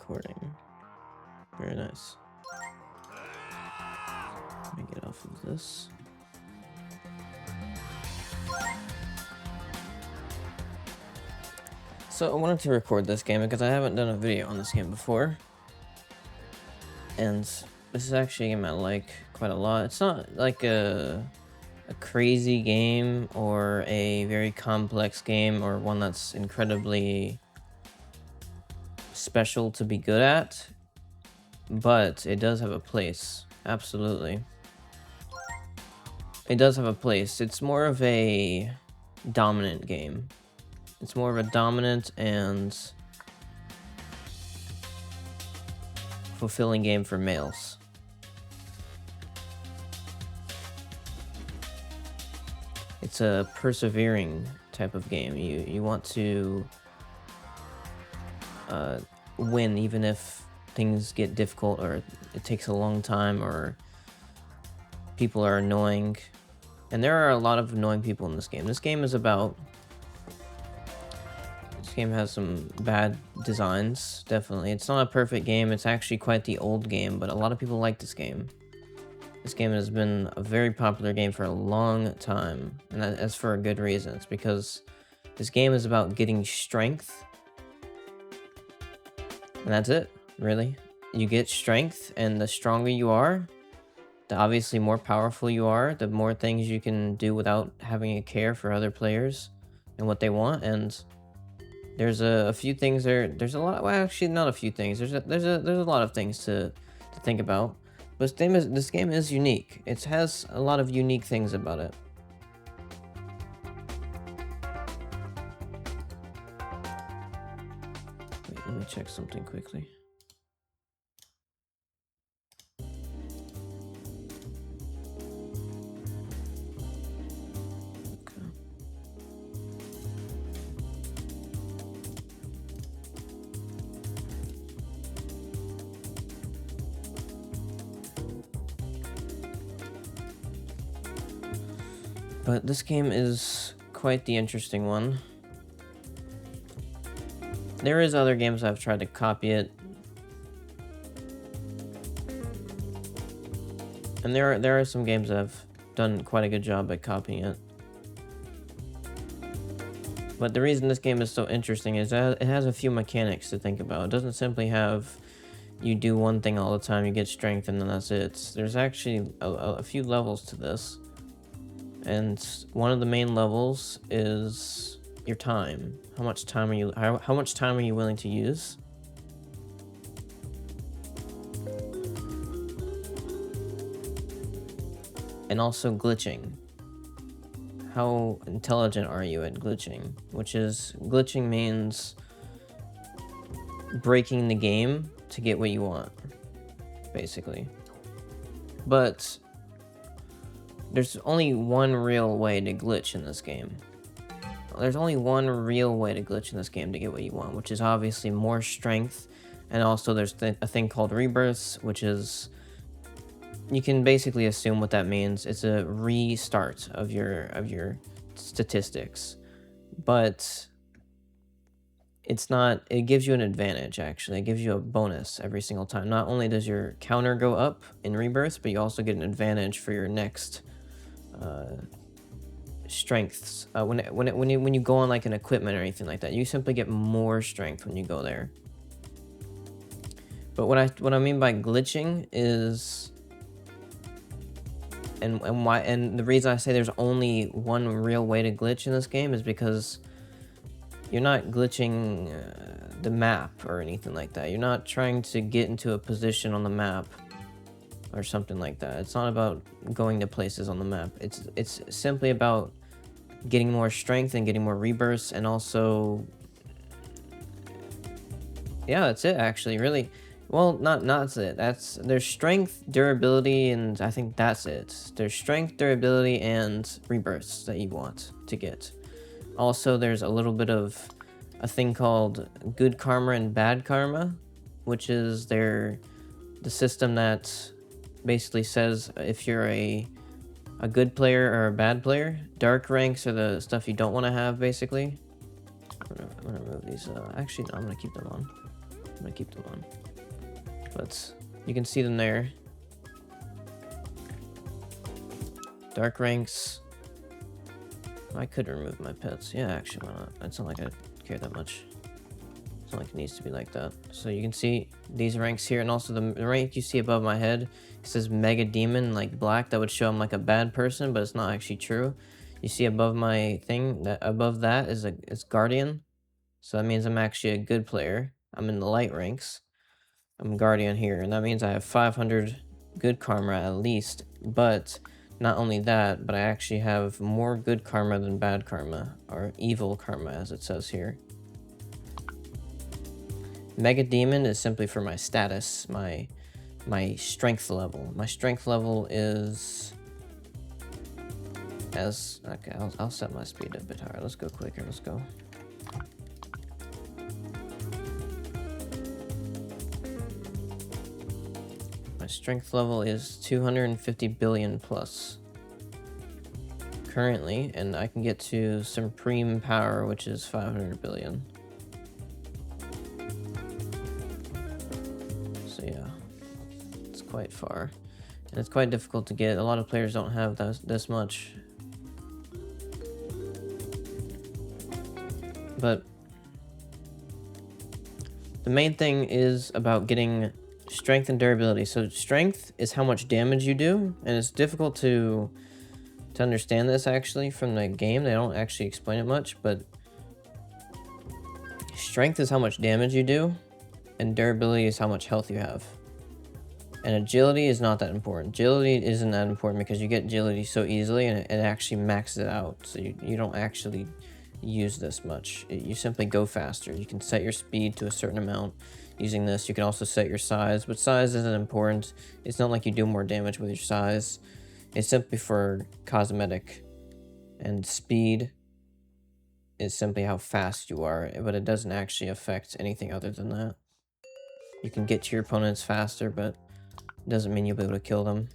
recording. Very nice. Let me get off of this. So I wanted to record this game because I haven't done a video on this game before. And this is actually a game I like quite a lot. It's not like a crazy game or a very complex game or one that's incredibly special to be good at, but it does have a place. Absolutely. It does have a place. It's more of a dominant game. It's more of a dominant and fulfilling game for males. It's a persevering type of game. You want to win even if things get difficult or it takes a long time or people are annoying. And there are a lot of annoying people in this game. This game has some bad designs, definitely. It's not a perfect game. It's actually quite the old game, but a lot of people like this game. This game has been a very popular game for a long time, and that's for a good reason. It's because this game is about getting strength, and that's it, really. You get strength, and the stronger you are, the obviously more powerful you are, the more things you can do without having to care for other players and what they want. And there's a few things there. There's a lot. Well, actually, not a few things. There's a lot of things to think about. But this game is unique. It has a lot of unique things about it. Wait, let me check something quickly. But this game is quite the interesting one. There is other games I've tried to copy it. And there are some games that have done quite a good job at copying it. But the reason this game is so interesting is that it has a few mechanics to think about. It doesn't simply have you do one thing all the time, you get strength, and then that's it. There's actually a few levels to this. And one of the main levels is your time. How much time are you willing to use? And also glitching. How intelligent are you at glitching? Glitching means breaking the game to get what you want, basically. But there's only one real way to glitch in this game. There's only one real way to glitch in this game to get what you want, which is obviously more strength. And also there's a thing called rebirths, which is, you can basically assume what that means. It's a restart of your statistics. But it's not, it gives you an advantage, actually. It gives you a bonus every single time. Not only does your counter go up in rebirths, but you also get an advantage for your next strengths. When you go on like an equipment or anything like that, you simply get more strength when you go there. But what I mean by glitching is, and the reason I say there's only one real way to glitch in this game is because you're not glitching the map or anything like that. You're not trying to get into a position on the map or something like that. It's not about going to places on the map. It's simply about getting more strength and getting more rebirths, and also, yeah, that's it actually, really. Well, not that's it. There's strength, durability, and I think that's it. There's strength, durability, and rebirths that you want to get. Also, there's a little bit of a thing called good karma and bad karma, which is the system that basically says if you're a good player or a bad player. Dark ranks are the stuff you don't want to have, basically. I'm gonna remove these. Actually, no, I'm gonna keep them on. I'm gonna keep them on. But you can see them there. Dark ranks. I could remove my pets. Yeah, actually, why not? It's not like I care that much. It's not like it needs to be like that. So you can see these ranks here, and also the rank you see above my head, it says Mega Demon, like black. That would show I'm like a bad person, but it's not actually true. You see above my thing, that above that is Guardian. So that means I'm actually a good player. I'm in the light ranks. I'm Guardian here, and that means I have 500 good karma at least. But not only that, but I actually have more good karma than bad karma, or evil karma as it says here. Mega Demon is simply for my status, my strength level. My strength level is okay, I'll set my speed a bit higher. Let's go quicker. Let's go. My strength level is 250 billion plus currently, and I can get to supreme power, which is 500 billion. So yeah, it's quite far, and it's quite difficult to get. A lot of players don't have this much. But the main thing is about getting strength and durability. So strength is how much damage you do, and it's difficult to understand this actually from the game. They don't actually explain it much, but strength is how much damage you do, and durability is how much health you have. And agility is not that important. Agility isn't that important because you get agility so easily, and it actually maxes it out. So you don't actually use this much. You simply go faster. You can set your speed to a certain amount using this. You can also set your size, but size isn't important. It's not like you do more damage with your size. It's simply for cosmetic, and speed is simply how fast you are, but it doesn't actually affect anything other than that. You can get to your opponents faster, but it doesn't mean you'll be able to kill them.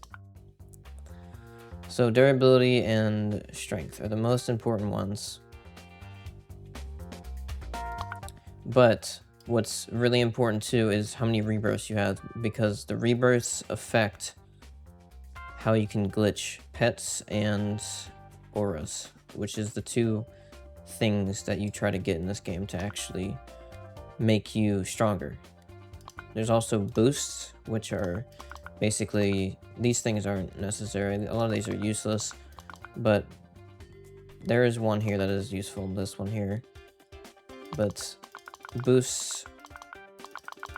So durability and strength are the most important ones. But what's really important too is how many rebirths you have, because the rebirths affect how you can glitch pets and auras, which is the two things that you try to get in this game to actually make you stronger. There's also boosts, which are basically, these things aren't necessary. A lot of these are useless, but there is one here that is useful, this one here. But boosts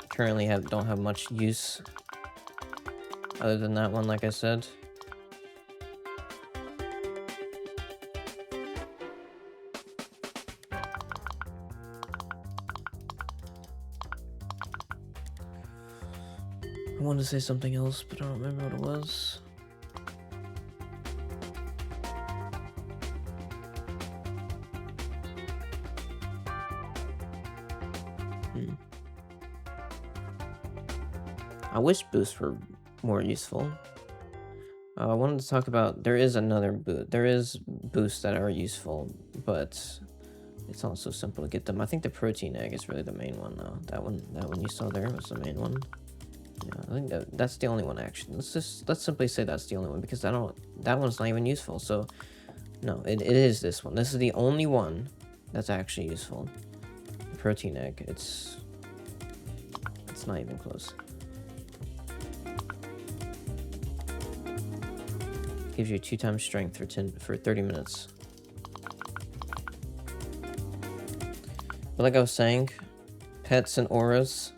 currently don't have much use other than that one, like I said. I wanted to say something else, but I don't remember what it was. I wish boosts were more useful. I wanted to talk about, there is another boost. There is boosts that are useful, but it's not so simple to get them. I think the protein egg is really the main one, though. That one you saw there was the main one. Yeah, I think that's the only one, actually. Let's simply say that's the only one, because that one's not even useful. So no, it is this one. This is the only one that's actually useful. The protein egg. It's not even close. Gives you 2 times strength for 30 minutes. But like I was saying, pets and auras.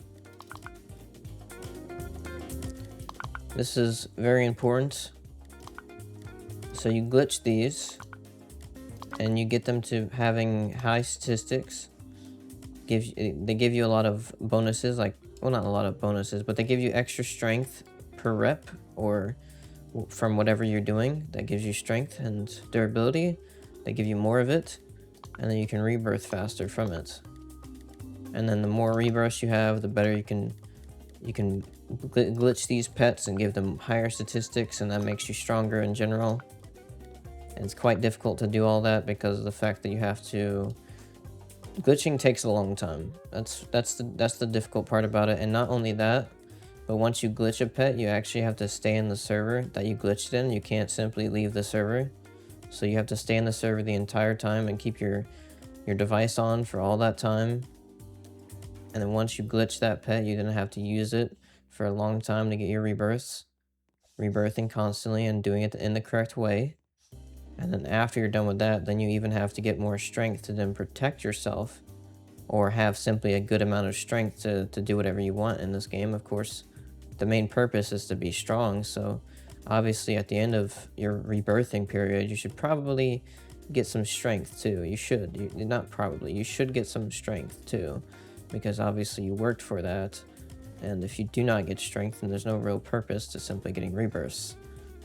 This is very important. So you glitch these, and you get them to having high statistics. They give you a lot of bonuses, like, well, not a lot of bonuses, but they give you extra strength per rep, or from whatever you're doing. That gives you strength and durability. They give you more of it, and then you can rebirth faster from it. And then the more rebirths you have, the better you can glitch these pets and give them higher statistics, and that makes you stronger in general. And it's quite difficult to do all that because of the fact that you have to glitching takes a long time. That's the difficult part about it. And not only that, but once you glitch a pet, you actually have to stay in the server that you glitched in. You can't simply leave the server. So you have to stay in the server the entire time and keep your device on for all that time. And then once you glitch that pet, you're gonna have to use it for a long time to get your rebirths. Rebirthing constantly and doing it in the correct way. And then after you're done with that, then you even have to get more strength to then protect yourself, or have simply a good amount of strength to do whatever you want in this game. Of course, the main purpose is to be strong, so obviously at the end of your rebirthing period, you should probably get some strength too. You should, not probably, you should get some strength too, because obviously you worked for that. And if you do not get strength, then there's no real purpose to simply getting rebirths.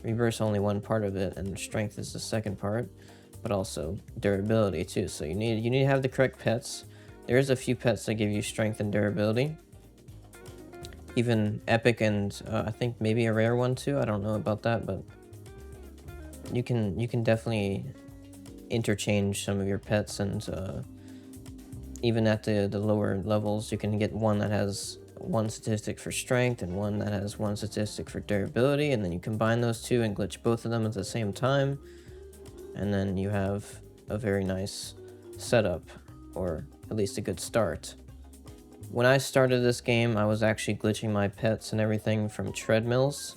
Rebirth's only one part of it, and strength is the second part, but also durability too. So you need to have the correct pets. There's a few pets that give you strength and durability. Even epic and I think maybe a rare one too. I don't know about that, but you can definitely interchange some of your pets, and even at the lower levels, you can get one that has one statistic for strength and one that has one statistic for durability, and then you combine those two and glitch both of them at the same time, and then you have a very nice setup, or at least a good start. When I started this game, I was actually glitching my pets and everything from treadmills.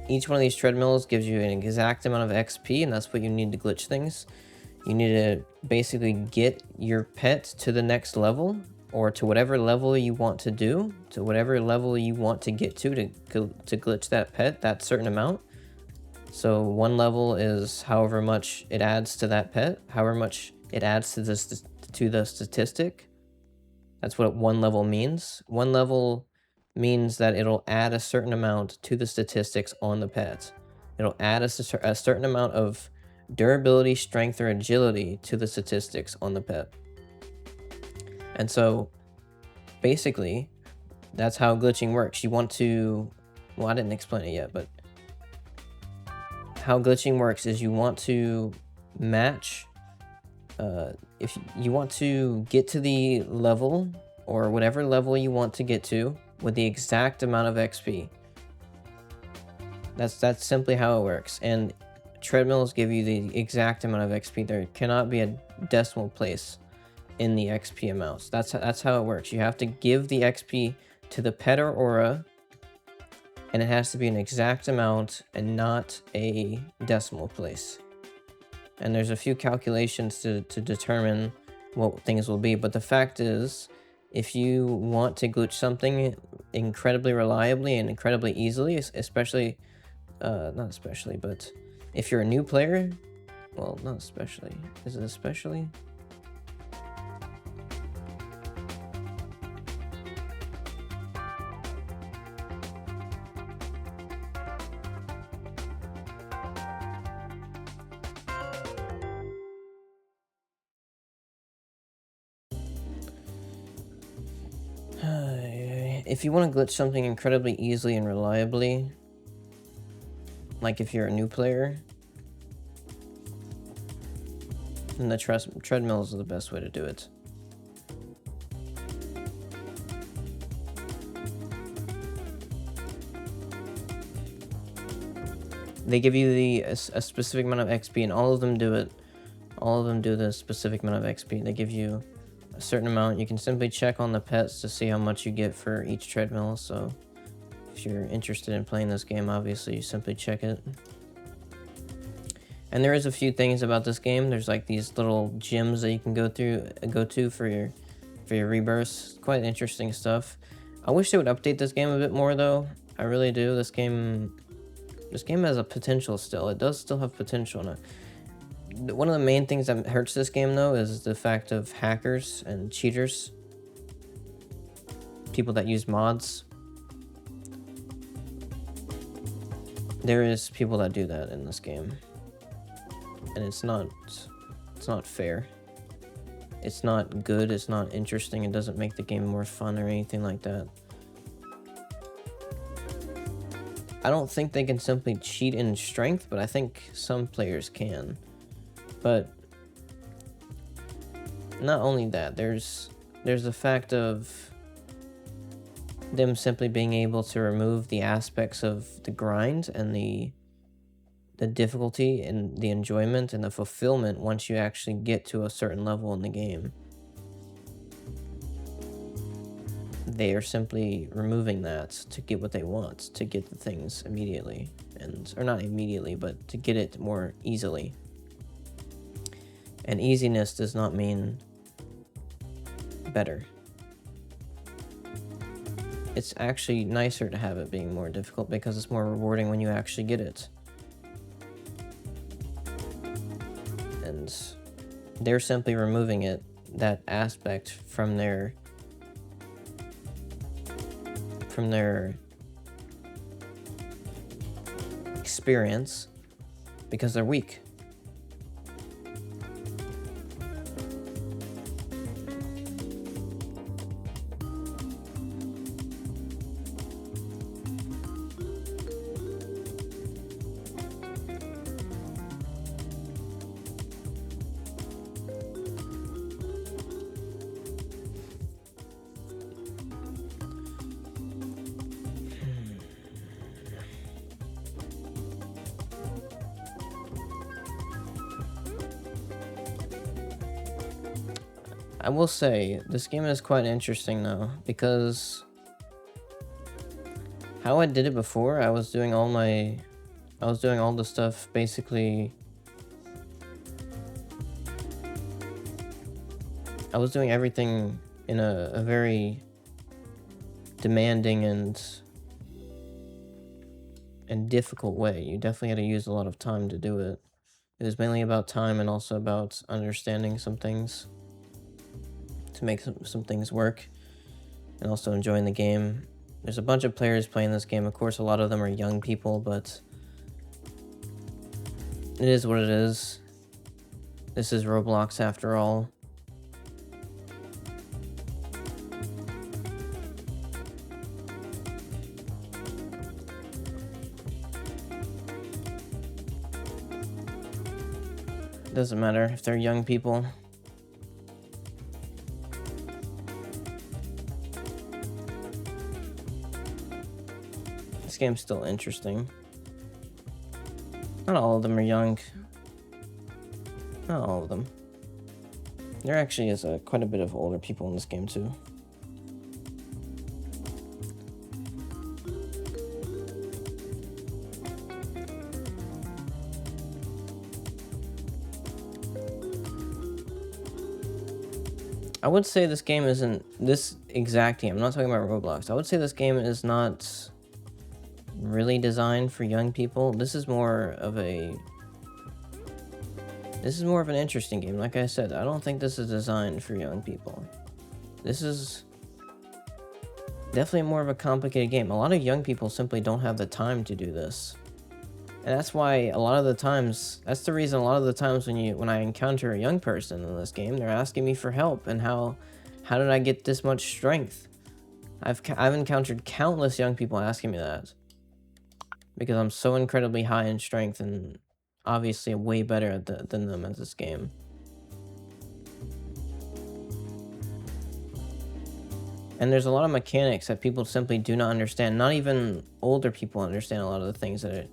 Each one of these treadmills gives you an exact amount of XP, and that's what you need to glitch things. You need to basically get your pet to the next level, or to whatever level you want to do, to whatever level you want to get to glitch that pet, that certain amount. So one level is however much it adds to that pet, however much it adds to the statistic. That's what one level means. One level means that it'll add a certain amount to the statistics on the pet. It'll add a certain amount of durability, strength, or agility to the statistics on the pet. And so basically, that's how glitching works. You want to, well, I didn't explain it yet, but how glitching works is you want to match, if you want to get to the level, or whatever level you want to get to, with the exact amount of XP. That's simply how it works. And treadmills give you the exact amount of XP. There cannot be a decimal place in the XP amounts. That's how it works. You have to give the XP to the pet or aura, and it has to be an exact amount and not a decimal place. And there's a few calculations to determine what things will be, but the fact is, if you want to glitch something incredibly reliably and incredibly easily, especially, not especially, but if you're a new player, well, not especially, is it especially? If you want to glitch something incredibly easily and reliably, like if you're a new player, then the treadmills are the best way to do it. They give you a specific amount of XP, and all of them do it. All of them do the specific amount of XP. They give you a certain amount. You can simply check on the pets to see how much you get for each treadmill. So if you're interested in playing this game, obviously you simply check it. And there is a few things about this game. There's like these little gyms that you can go to for your rebirths. Quite interesting stuff. I wish they would update this game a bit more though. I really do. This game has a potential still. It does still have potential. One of the main things that hurts this game though is the fact of hackers and cheaters. People that use mods. There is people that do that in this game. And it's not fair. It's not good, it's not interesting, it doesn't make the game more fun or anything like that. I don't think they can simply cheat in strength, but I think some players can. But not only that, there's the fact of them simply being able to remove the aspects of the grind and the difficulty and the enjoyment and the fulfillment once you actually get to a certain level in the game. They are simply removing that to get what they want, to get the things immediately, or not immediately, but to get it more easily. And easiness does not mean better. It's actually nicer to have it being more difficult because it's more rewarding when you actually get it. And they're simply removing that aspect from their experience because they're weak. I will say, this game is quite interesting though, because how I did it before, I was doing all the stuff basically. I was doing everything in a very demanding and difficult way. You definitely had to use a lot of time to do it. It was mainly about time and also about understanding some things to make some things work, and also enjoying the game. There's a bunch of players playing this game. Of course, a lot of them are young people, but it is what it is. This is Roblox after all. Doesn't matter if they're young people. This game's still interesting. Not all of them are young. Not all of them. There actually is quite a bit of older people in this game too. I would say this game isn't this exact game. I'm not talking about Roblox. I would say this game is not really designed for young people. This is more of an interesting game. Like I said, I don't think this is designed for young people. This is definitely more of a complicated game. A lot of young people simply don't have the time to do this. And that's why a lot of the times, that's the reason a lot of the times when I encounter a young person in this game, they're asking me for help and how did I get this much strength? I've encountered countless young people asking me that. Because I'm so incredibly high in strength and obviously way better than them at this game. And there's a lot of mechanics that people simply do not understand. Not even older people understand a lot of the things that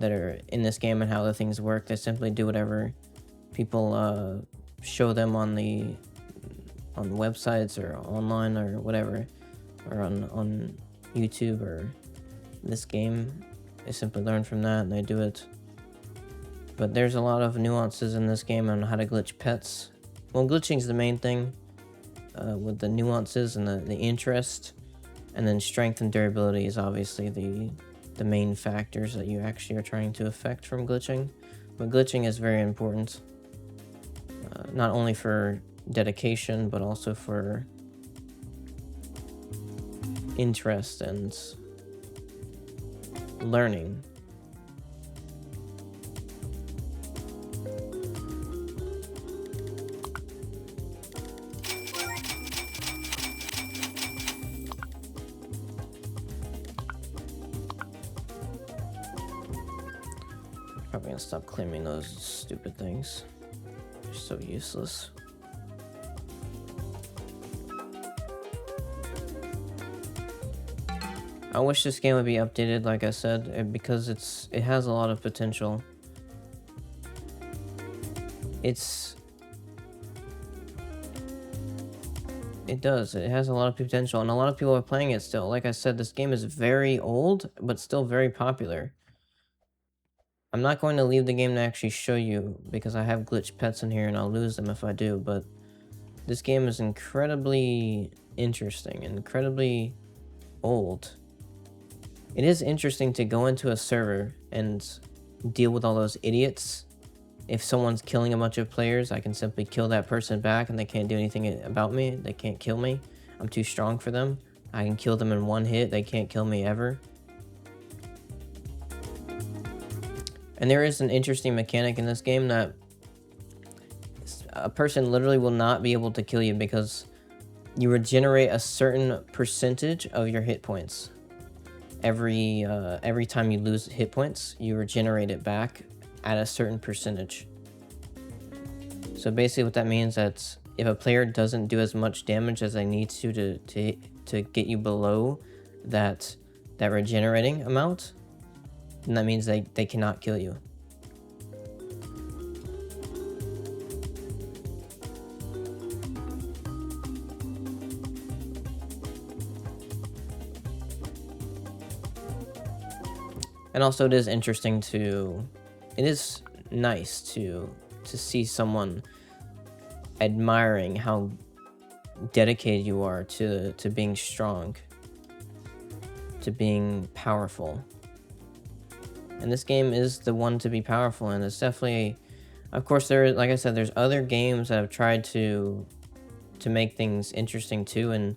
are in this game and how the things work. They simply do whatever people show them on websites or online or whatever, or on YouTube or this game. They simply learn from that and they do it. But there's a lot of nuances in this game on how to glitch pets. Well, glitching is the main thing, with the nuances and the interest, and then strength and durability is obviously the main factors that you actually are trying to affect from glitching. But glitching is very important, not only for dedication, but also for interest and learning. Probably gonna stop claiming those stupid things. They're so useless. I wish this game would be updated, like I said, because it has a lot of potential. It does. It has a lot of potential, and a lot of people are playing it still. Like I said, this game is very old, but still very popular. I'm not going to leave the game to actually show you, because I have glitch pets in here, and I'll lose them if I do, but this game is incredibly interesting, incredibly old. It is interesting to go into a server and deal with all those idiots. If someone's killing a bunch of players, I can simply kill that person back and they can't do anything about me. They can't kill me. I'm too strong for them. I can kill them in one hit. They can't kill me ever. And there is an interesting mechanic in this game that a person literally will not be able to kill you because you regenerate a certain percentage of your hit points. Every time you lose hit points, you regenerate it back at a certain percentage. So basically what that means that if a player doesn't do as much damage as they need to get you below that regenerating amount, then that means they cannot kill you. And also it is interesting it is nice to see someone admiring how dedicated you are to being strong, to being powerful. And this game is the one to be powerful, and it's definitely, of course, like I said, there's other games that have tried to make things interesting too, and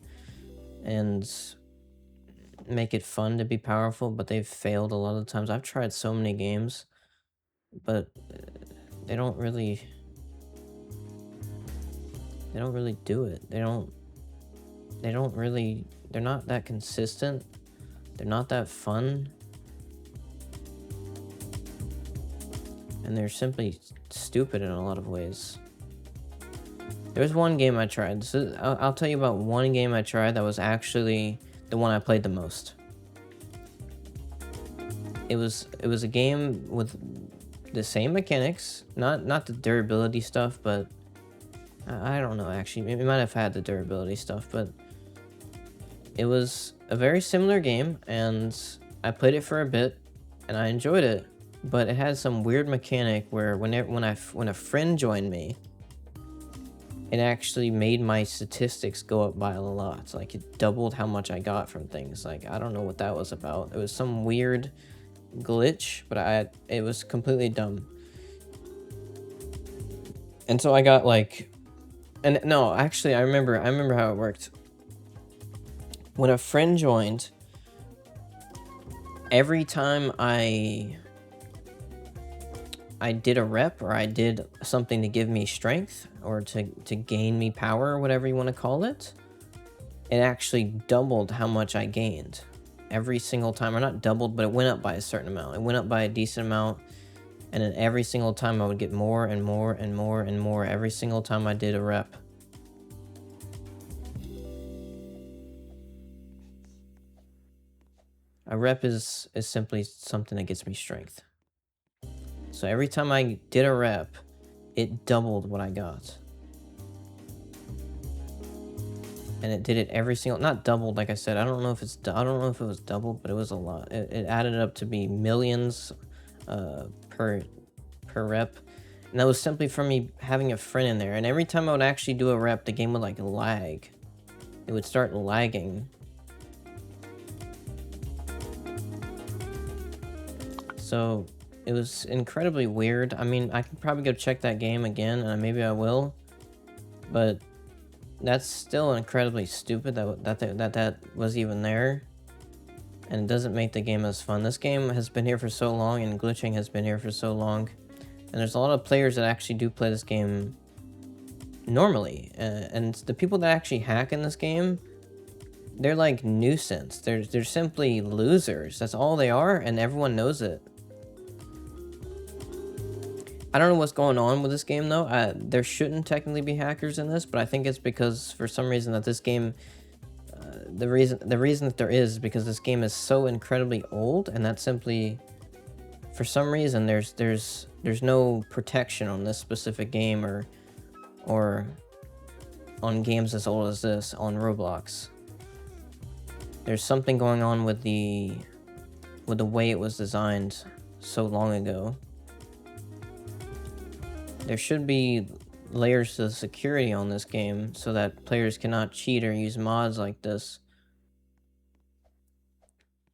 make it fun to be powerful, but they've failed a lot of times. I've tried so many games, but they don't really do it. They're not that consistent. They're not that fun. And they're simply stupid in a lot of ways. There's one game I tried. So I'll tell you about one game I tried that was actually the one I played the most. It was a game with the same mechanics, not the durability stuff, but I don't know, actually. It might have had the durability stuff, but it was a very similar game, and I played it for a bit, and I enjoyed it. But it had some weird mechanic where when a friend joined me, it actually made my statistics go up by a lot. Like, it doubled how much I got from things. Like, I don't know what that was about. It was some weird glitch, but it was completely dumb. And so I got like, and no, actually I remember how it worked. When a friend joined, every time I did a rep, or I did something to give me strength, or to gain me power, or whatever you want to call it, it actually doubled how much I gained every single time. Or not doubled, but it went up by a certain amount. It went up by a decent amount, and then every single time I would get more and more and more and more every single time I did a rep. A rep is simply something that gets me strength. So every time I did a rep, it doubled what I got. And it did it every single, not doubled, like I said. I don't know if it was doubled, but it was a lot. It added up to be millions per rep. And that was simply from me having a friend in there. And every time I would actually do a rep, the game would like lag. It would start lagging. So it was incredibly weird. I mean, I could probably go check that game again, and maybe I will. But that's still incredibly stupid that was even there. And it doesn't make the game as fun. This game has been here for so long, and glitching has been here for so long. And there's a lot of players that actually do play this game normally. And the people that actually hack in this game, they're like nuisance. They're simply losers. That's all they are, and everyone knows it. I don't know what's going on with this game, though. There shouldn't technically be hackers in this, but I think it's because, for some reason, that this game The reason that there is because this game is so incredibly old, and that simply, for some reason, there's no protection on this specific game or on games as old as this on Roblox. There's something going on with the way it was designed so long ago. There should be layers of security on this game so that players cannot cheat or use mods like this.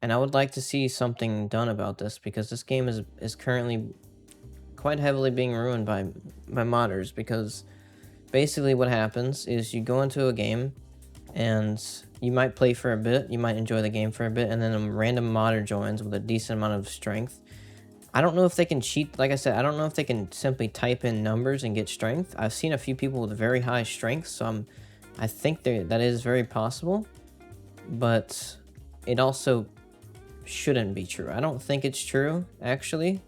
And I would like to see something done about this because this game is currently quite heavily being ruined by modders, because basically what happens is you go into a game and you might play for a bit, you might enjoy the game for a bit, and then a random modder joins with a decent amount of strength. I don't know if they can cheat. Like I said, I don't know if they can simply type in numbers and get strength. I've seen a few people with very high strength, so I think that is very possible, but it also shouldn't be true. I don't think it's true, actually.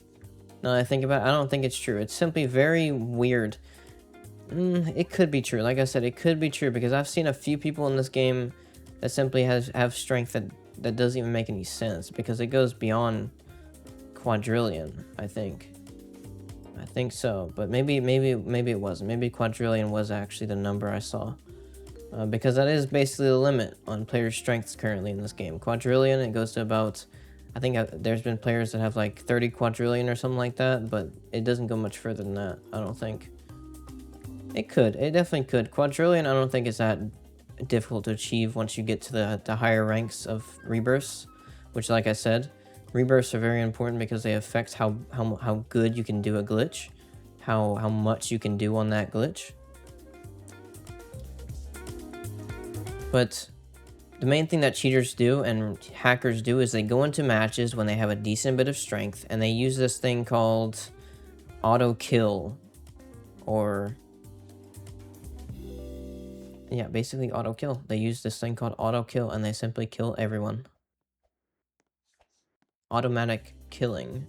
Now that I think about it, I don't think it's true. It's simply very weird. It could be true. Like I said, it could be true because I've seen a few people in this game that simply have strength that doesn't even make any sense, because it goes beyond quadrillion, I think so, but maybe it wasn't. Maybe quadrillion was actually the number I saw, because that is basically the limit on players' strengths currently in this game. Quadrillion, it goes to about, I think there's been players that have like 30 quadrillion or something like that, but it doesn't go much further than that, I don't think. It definitely could. Quadrillion, I don't think is that difficult to achieve once you get to the higher ranks of rebirths, which, like I said, rebirths are very important because they affect how good you can do a glitch, how much you can do on that glitch. But the main thing that cheaters do and hackers do is they go into matches when they have a decent bit of strength, and they use this thing called auto kill, or yeah, basically auto kill. They use this thing called auto kill, and they simply kill everyone. Automatic killing.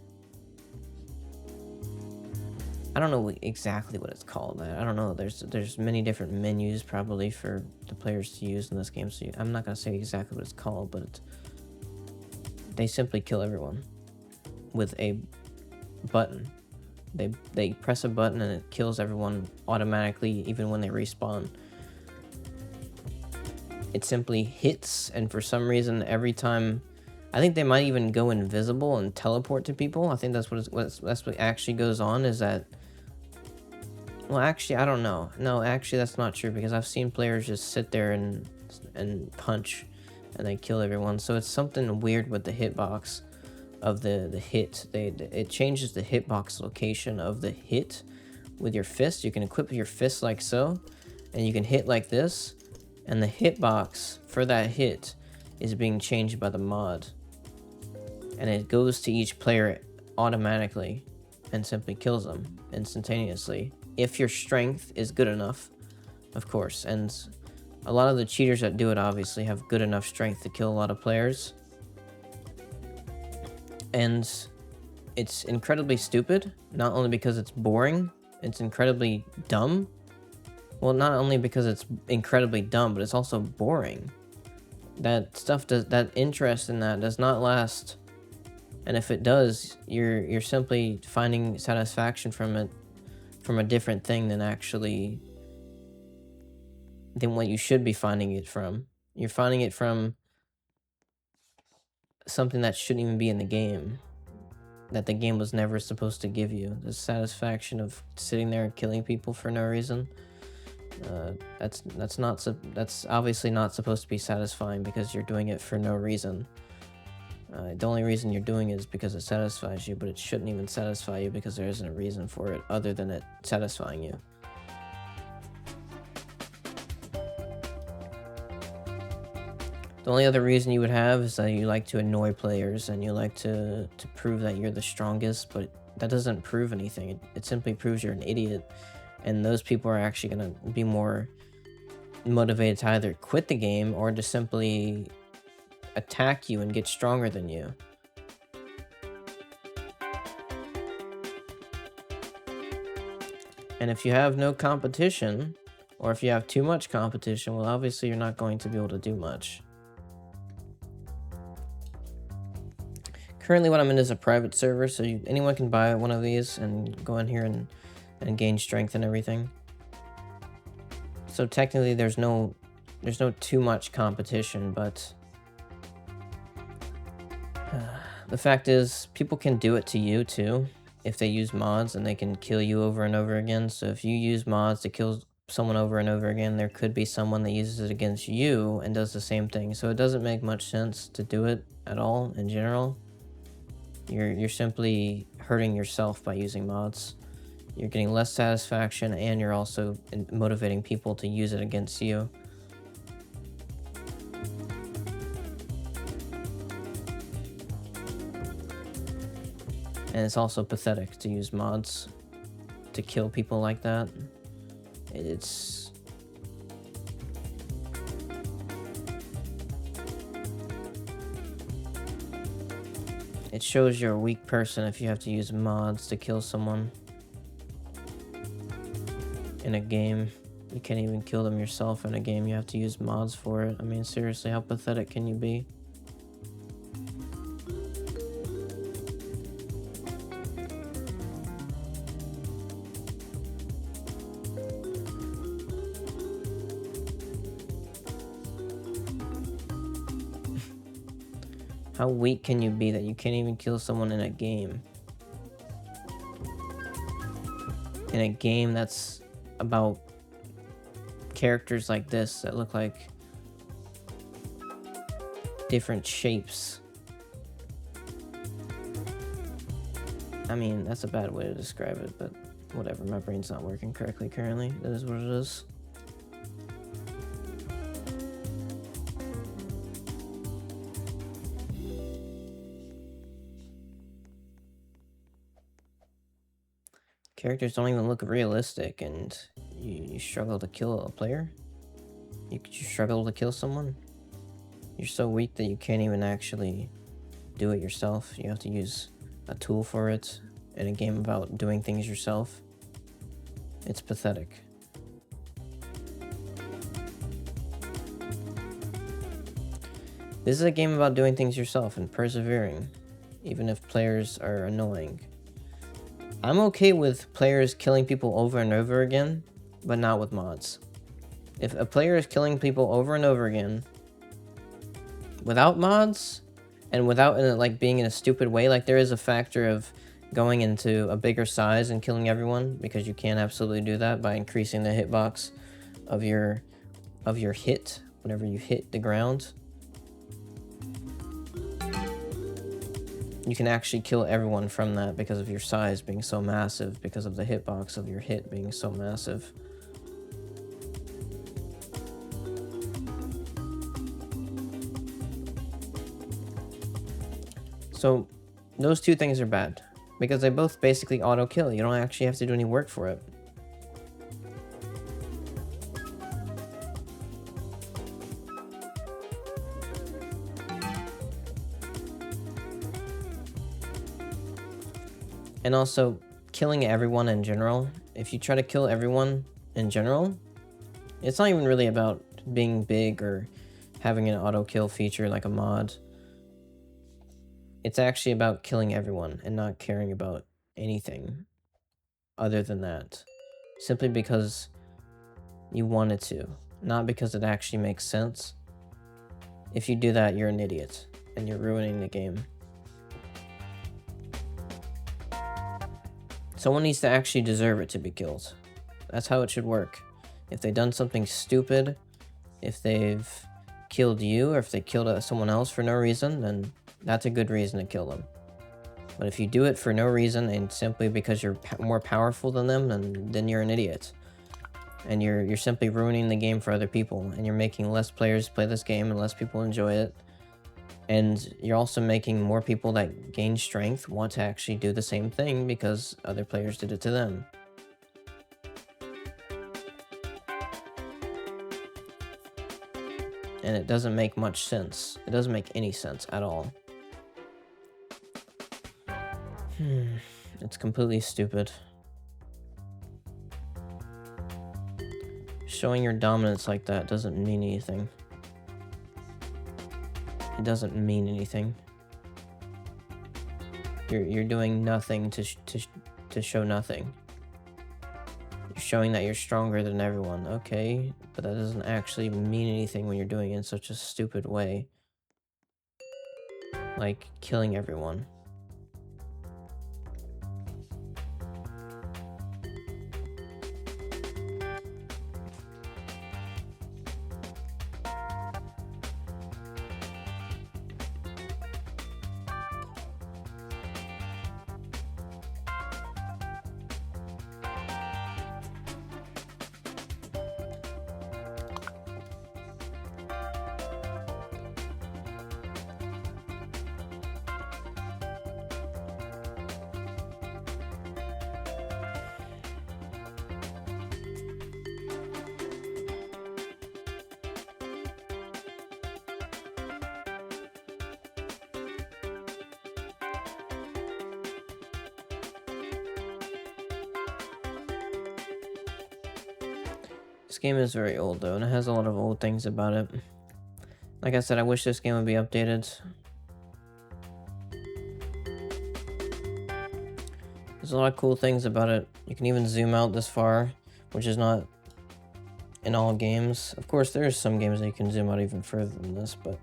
I don't know exactly what it's called. I don't know. There's many different menus probably for the players to use in this game, so I'm not gonna say exactly what it's called, but they simply kill everyone with a button. They press a button and it kills everyone automatically, even when they respawn. It simply hits, and for some reason, every time, I think they might even go invisible and teleport to people. I think that's what actually goes on, is that, well, actually, I don't know. No, actually, that's not true, because I've seen players just sit there and punch, and they kill everyone. So it's something weird with the hitbox of the hit. It changes the hitbox location of the hit with your fist. You can equip your fist like so, and you can hit like this, and the hitbox for that hit is being changed by the mod, and it goes to each player automatically and simply kills them instantaneously if your strength is good enough, of course. And a lot of the cheaters that do it obviously have good enough strength to kill a lot of players, and it's incredibly stupid. Not only because it's boring, it's incredibly dumb. Well, not only because it's incredibly dumb, but it's also boring. That interest in that does not last, and if it does, you're simply finding satisfaction from it, from a different thing than what you should be finding it from. You're finding it from something that shouldn't even be in the game, that the game was never supposed to give you. The satisfaction of sitting there and killing people for no reason. That's obviously not supposed to be satisfying, because you're doing it for no reason. The only reason you're doing it is because it satisfies you, but it shouldn't even satisfy you because there isn't a reason for it other than it satisfying you. The only other reason you would have is that you like to annoy players and you like to prove that you're the strongest, but that doesn't prove anything. It simply proves you're an idiot. And those people are actually going to be more motivated to either quit the game or to simply attack you and get stronger than you. And if you have no competition, Or if you have too much competition, well, obviously you're not going to be able to do much. Currently what I'm in is a private server, so anyone can buy one of these and go in here and gain strength and everything. So technically there's no too much competition, but the fact is people can do it to you too if they use mods, and they can kill you over and over again. So if you use mods to kill someone over and over again, there could be someone that uses it against you and does the same thing. So it doesn't make much sense to do it at all in general. You're simply hurting yourself by using mods. You're getting less satisfaction, and you're also motivating people to use it against you. And it's also pathetic to use mods to kill people like that. It shows you're a weak person if you have to use mods to kill someone in a game. You can't even kill them yourself in a game. You have to use mods for it. I mean, seriously, how pathetic can you be? How weak can you be that you can't even kill someone in a game? In a game that's about characters like this that look like different shapes. I mean, that's a bad way to describe it, but whatever. My brain's not working correctly currently. That is what it is. Characters don't even look realistic, and you struggle to kill a player? You struggle to kill someone? You're so weak that you can't even actually do it yourself. You have to use a tool for it in a game about doing things yourself. It's pathetic. This is a game about doing things yourself and persevering, even if players are annoying. I'm okay with players killing people over and over again, but not with mods. If a player is killing people over and over again without mods, and without like being in a stupid way, like there is a factor of going into a bigger size and killing everyone, because you can absolutely do that by increasing the hitbox of your hit whenever you hit the ground. You can actually kill everyone from that because of your size being so massive, because of the hitbox of your hit being so massive. So those two things are bad, because they both basically auto kill. You don't actually have to do any work for it. And also, killing everyone in general, if you try to kill everyone in general, it's not even really about being big or having an auto kill feature like a mod. It's actually about killing everyone and not caring about anything other than that. Simply because you wanted to, not because it actually makes sense. If you do that, you're an idiot and you're ruining the game. Someone needs to actually deserve it to be killed. That's how it should work. If they've done something stupid, if they've killed you, or if they killed someone else for no reason, then that's a good reason to kill them. But if you do it for no reason and simply because you're more powerful than them, then you're an idiot. And you're simply ruining the game for other people, and you're making less players play this game and less people enjoy it. And you're also making more people that gain strength want to actually do the same thing because other players did it to them. And it doesn't make much sense. It doesn't make any sense at all. It's completely stupid. Showing your dominance like that doesn't mean anything. It doesn't mean anything. You're doing nothing to show nothing. You're showing that you're stronger than everyone, okay? But that doesn't actually mean anything when you're doing it in such a stupid way. Like killing everyone. This game is very old though, and it has a lot of old things about it. Like I said, I wish this game would be updated. There's a lot of cool things about it. You can even zoom out this far, which is not in all games. Of course, there's some games that you can zoom out even further than this, but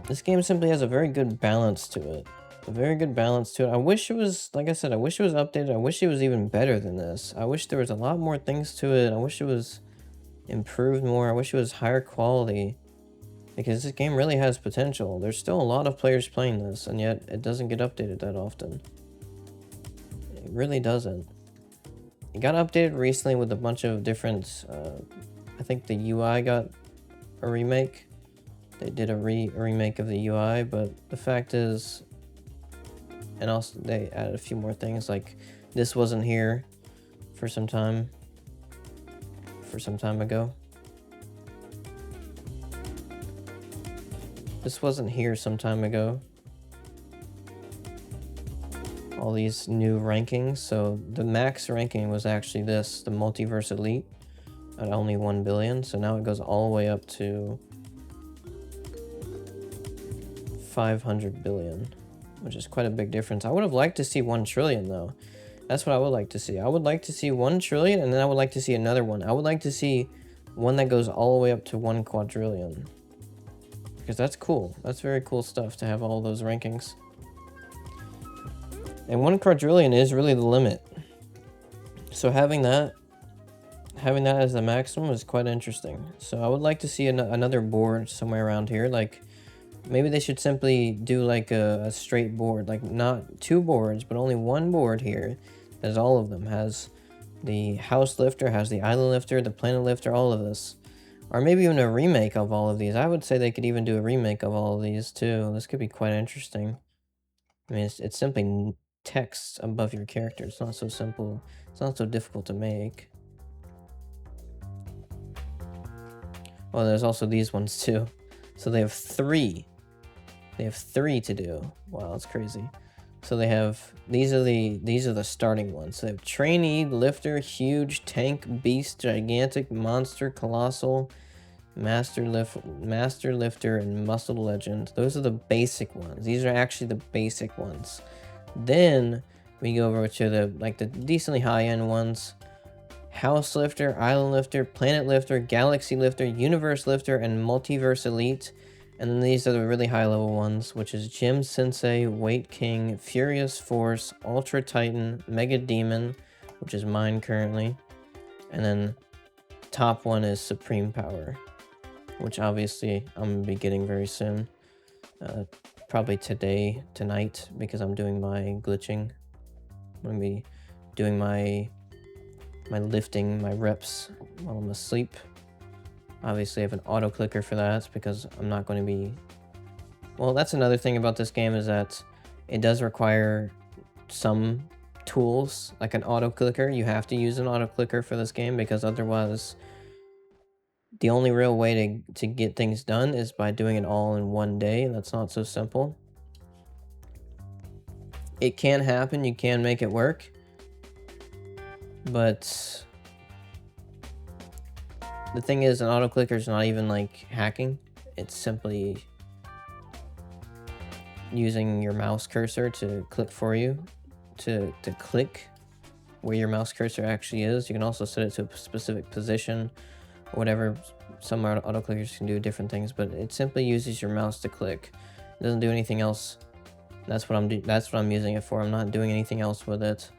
this game simply has a very good balance to it. A very good balance to it. I wish it was, like I said, I wish it was updated. I wish it was even better than this. I wish there was a lot more things to it. I wish it was improved more. I wish it was higher quality. Because this game really has potential. There's still a lot of players playing this, and yet it doesn't get updated that often. It really doesn't. It got updated recently with a bunch of different, I think the UI got a remake. They did a remake of the UI, but the fact is, and also they added a few more things, like this wasn't here for some time ago. This wasn't here some time ago. All these new rankings. So the max ranking was actually this, the Multiverse Elite, at only 1 billion. So now it goes all the way up to 500 billion, which is quite a big difference. I would have liked to see 1 trillion though. That's what I would like to see. I would like to see 1 trillion, and then I would like to see another one. I would like to see one that goes all the way up to 1 quadrillion. Because that's cool. That's very cool stuff to have all those rankings. And 1 quadrillion is really the limit. So having that as the maximum is quite interesting. So I would like to see another board somewhere around here. Like, maybe they should simply do like a straight board. Like, not 2 boards, but only 1 board here. Has all of them. Has the house lifter, has the island lifter, the planet lifter, all of this. Or maybe even a remake of all of these. I would say they could even do a remake of all of these too. This could be quite interesting. I mean, it's simply text above your character. It's not so simple. It's not so difficult to make. Oh, there's also these ones too. So they have 3. They have 3 to do. Wow, that's crazy. So they have, these are the starting ones. So they have trainee, lifter, huge, tank, beast, gigantic, monster, colossal, master lifter, and muscle legend. Those are the basic ones. These are actually the basic ones. Then we go over to the decently high-end ones. House lifter, island lifter, planet lifter, galaxy lifter, universe lifter, and multiverse elite. And then these are the really high level ones, which is Gym Sensei, Weight King, Furious Force, Ultra Titan, Mega Demon, which is mine currently. And then top one is Supreme Power, which obviously I'm going to be getting very soon. Probably tonight, because I'm doing my glitching. I'm going to be doing my lifting, my reps while I'm asleep. Obviously I have an auto clicker for that because I'm not going to be... Well, that's another thing about this game, is that it does require some tools, like an auto clicker. You have to use an auto clicker for this game, because otherwise the only real way to get things done is by doing it all in one day, and that's not so simple. It can happen, you can make it work, but the thing is, an auto clicker is not even like hacking. It's simply using your mouse cursor to click for you, to click where your mouse cursor actually is. You can also set it to a specific position or whatever. Some auto clickers can do different things, but it simply uses your mouse to click. It doesn't do anything else. That's what I'm using it for. I'm not doing anything else with it.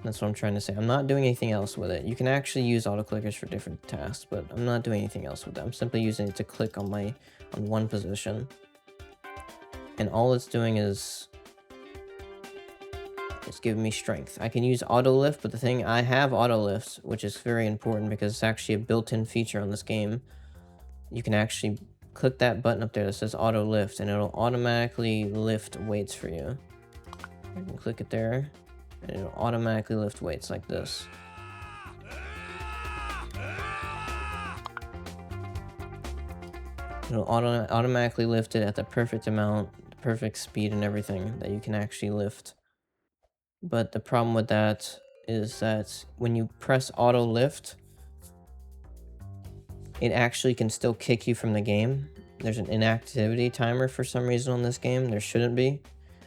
That's what I'm trying to say. I'm not doing anything else with it. You can actually use auto clickers for different tasks, but I'm not doing anything else with it. I'm simply using it to click on one position. And all it's doing is it's giving me strength. I can use auto lift, but the thing, I have auto lift, which is very important because it's actually a built-in feature on this game. You can actually click that button up there that says auto lift, and it'll automatically lift weights for you. You can click it there, and it'll automatically lift weights like this. It'll automatically lift it at the perfect amount, the perfect speed and everything that you can actually lift. But the problem with that is that when you press auto lift, it actually can still kick you from the game. There's an inactivity timer for some reason on this game. There shouldn't be.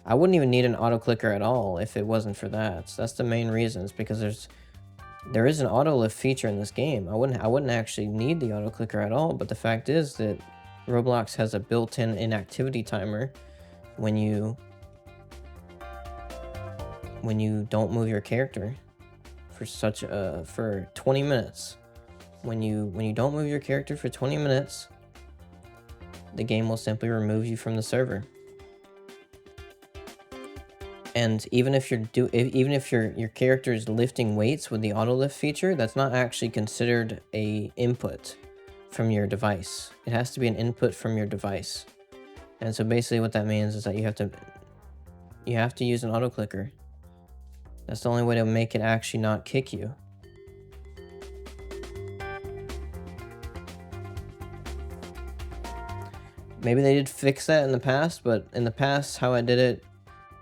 I wouldn't even need an auto clicker at all if it wasn't for that. So that's the main reason. It's because there is an auto lift feature in this game. I wouldn't actually need the auto clicker at all. But the fact is that Roblox has a built-in inactivity timer when you don't move your character for 20 minutes. When you don't move your character for 20 minutes, the game will simply remove you from the server. And even if your character is lifting weights with the auto lift feature, that's not actually considered a input from your device. It has to be an input from your device. And so basically what that means is that you have to use an auto clicker. That's the only way to make it actually not kick you. Maybe they did fix that in the past, but in the past, how I did it,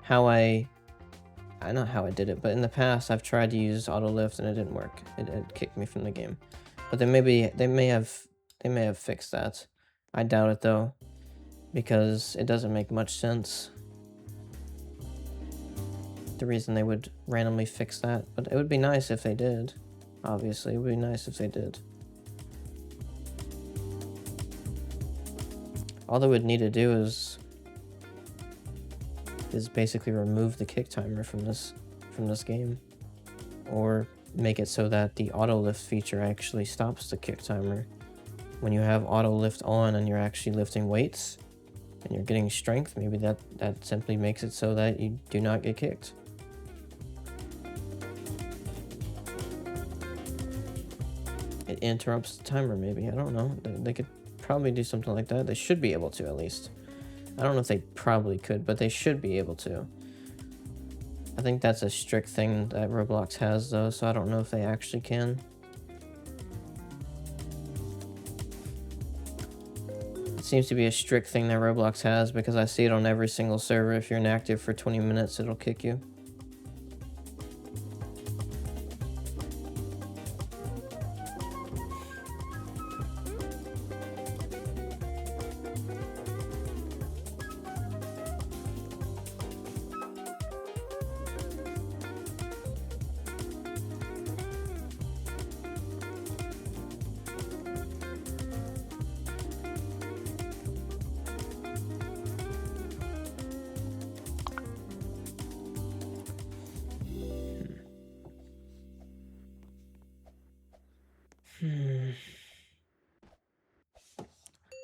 not how I did it, but in the past, I've tried to use auto lift and it didn't work. It kicked me from the game. But they may have fixed that. I doubt it though, because it doesn't make much sense. The reason they would randomly fix that, but it would be nice if they did. Obviously, it would be nice if they did. All they would need to do is basically remove the kick timer from this game, or make it so that the auto lift feature actually stops the kick timer. When you have auto lift on and you're actually lifting weights and you're getting strength, maybe that simply makes it so that you do not get kicked. It interrupts the timer, maybe. I don't know. They could probably do something like that. They should be able to, at least. I don't know if they probably could, but they should be able to. I think that's a strict thing that Roblox has, though, so I don't know if they actually can. It seems to be a strict thing that Roblox has, because I see it on every single server. If you're inactive for 20 minutes, it'll kick you.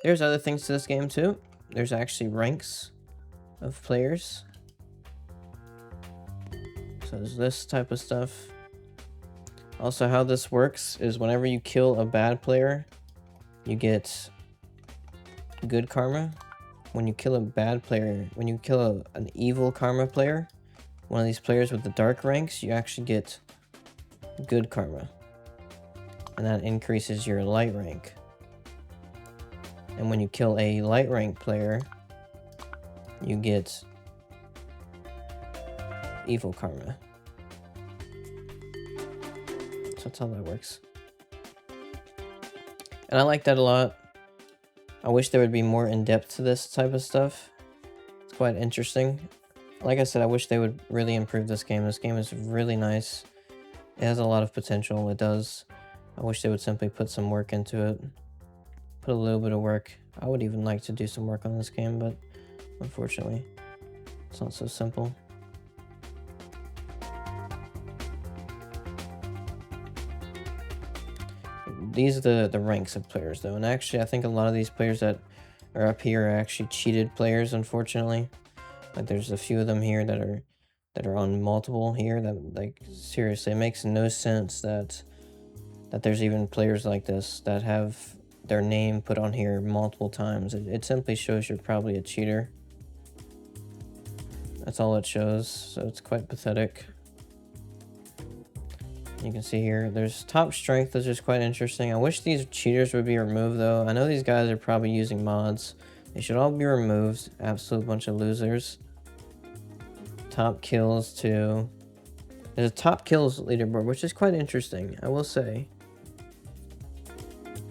There's other things to this game too. There's actually ranks of players. So there's this type of stuff. Also, how this works is whenever you kill a bad player, you get good karma. When you kill a bad player, when you kill an evil karma player, one of these players with the dark ranks, you actually get good karma. And that increases your light rank. And when you kill a light rank player, you get evil karma. So that's how that works. And I like that a lot. I wish there would be more in depth to this type of stuff. It's quite interesting. Like I said, I wish they would really improve this game. This game is really nice. It has a lot of potential. It does. I wish they would simply put some work into it. Put a little bit of work. I would even like to do some work on this game, but unfortunately, it's not so simple. These are the ranks of players, though. And actually, I think a lot of these players that are up here are actually cheated players, unfortunately. Like, there's a few of them here that are on multiple here that, like, seriously, it makes no sense that there's even players like this that have their name put on here multiple times. It simply shows you're probably a cheater. That's all it shows, so it's quite pathetic. You can see here, there's top strength, which is quite interesting. I wish these cheaters would be removed, though. I know these guys are probably using mods. They should all be removed. Absolute bunch of losers. Top kills, too. There's a top kills leaderboard, which is quite interesting, I will say.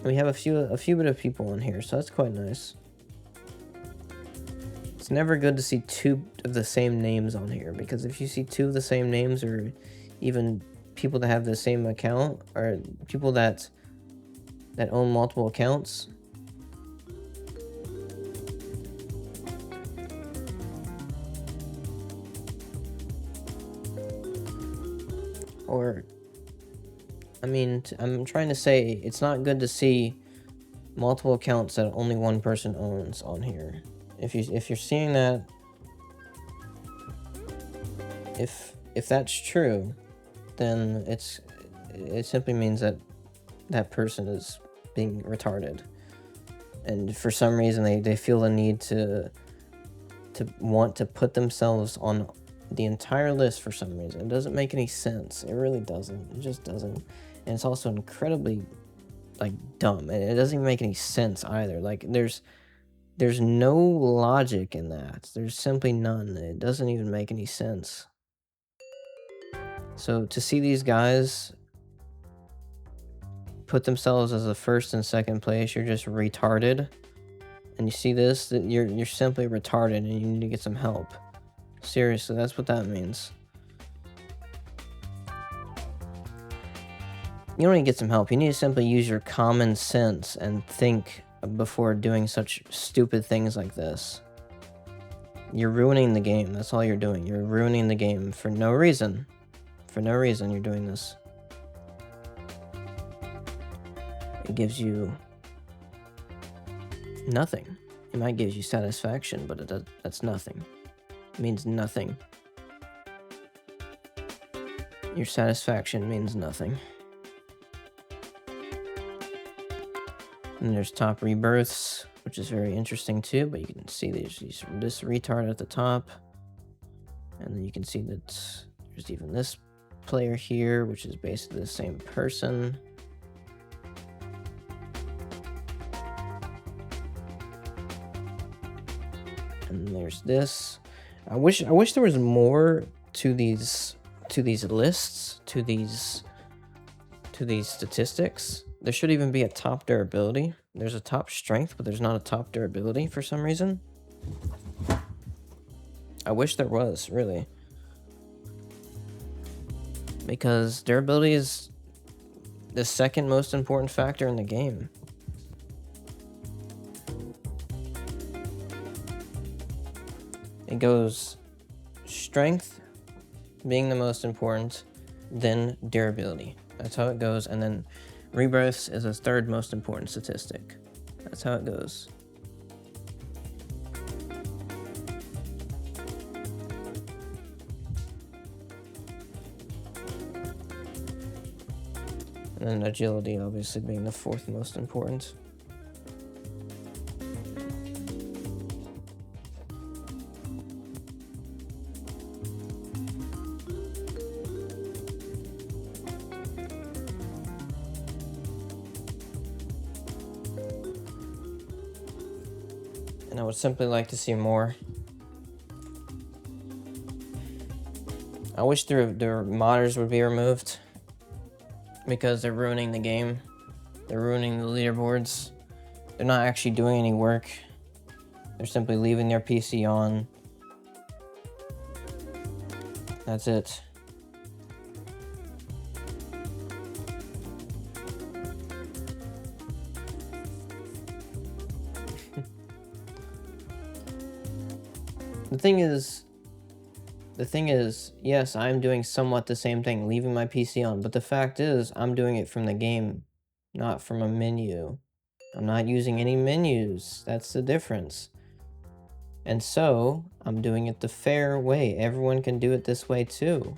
We have a few bit of people on here, so that's quite nice. It's never good to see two of the same names on here, because if you see two of the same names, or even people that have the same account, or people that own multiple accounts, or I mean, I'm trying to say it's not good to see multiple accounts that only one person owns on here. If you're seeing that, if that's true, then it simply means that that person is being retarded, and for some reason they feel the need to want to put themselves on the entire list for some reason. It doesn't make any sense. It really doesn't. It just doesn't. And it's also incredibly, like, dumb. And it doesn't even make any sense either. Like, there's no logic in that. There's simply none. It doesn't even make any sense. So to see these guys put themselves as the first and second place, you're just retarded. And you see this, that you're simply retarded and you need to get some help. Seriously, that's what that means. You don't need to get some help. You need to simply use your common sense and think before doing such stupid things like this. You're ruining the game. That's all you're doing. You're ruining the game for no reason. For no reason you're doing this. It gives you nothing. It might give you satisfaction, but that's nothing. It means nothing. Your satisfaction means nothing. And there's top rebirths, which is very interesting too, but you can see there's this retard at the top. And then you can see that there's even this player here, which is basically the same person. And there's this. I wish there was more to these lists, to these statistics. There should even be a top durability. There's a top strength, but there's not a top durability for some reason. I wish there was, really. Because durability is the second most important factor in the game. It goes strength being the most important, then durability. That's how it goes, and then rebirths is the third most important statistic. That's how it goes. And then agility obviously being the fourth most important. And I would simply like to see more. I wish their modders would be removed, because they're ruining the game. They're ruining the leaderboards. They're not actually doing any work. They're simply leaving their PC on. That's it. The thing is, yes, I'm doing somewhat the same thing, leaving my PC on, but the fact is, I'm doing it from the game, not from a menu. I'm not using any menus. That's the difference. And so, I'm doing it the fair way. Everyone can do it this way too.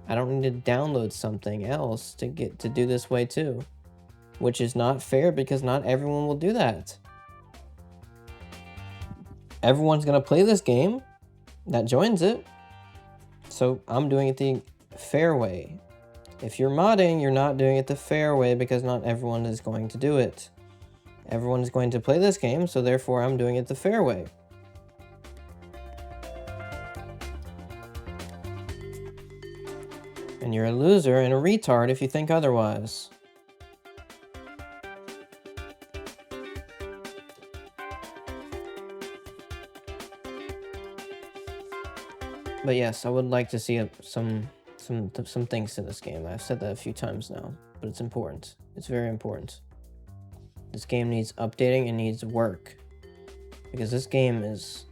I don't need to download something else to get to do this way too. Which is not fair because not everyone will do that. Everyone's gonna play this game that joins it. So I'm doing it the fair way. If you're modding, you're not doing it the fair way because not everyone is going to do it. Everyone is going to play this game, so therefore I'm doing it the fair way. And you're a loser and a retard if you think otherwise. But yes, I would like to see some things to this game. I've said that a few times now, but it's important. It's very important. This game needs updating and needs work, because this game is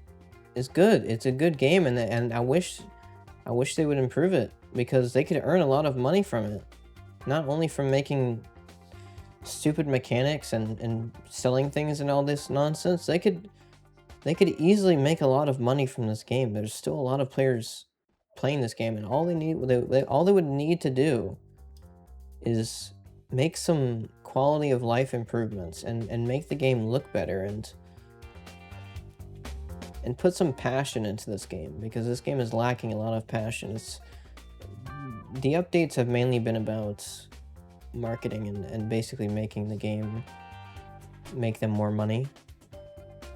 good. It's a good game, and I wish they would improve it, because they could earn a lot of money from it, not only from making stupid mechanics and selling things and all this nonsense. They could easily make a lot of money from this game. There's still a lot of players playing this game, and all they would need to do is make some quality of life improvements and make the game look better and put some passion into this game, because this game is lacking a lot of passion. The updates have mainly been about marketing and basically making the game make them more money,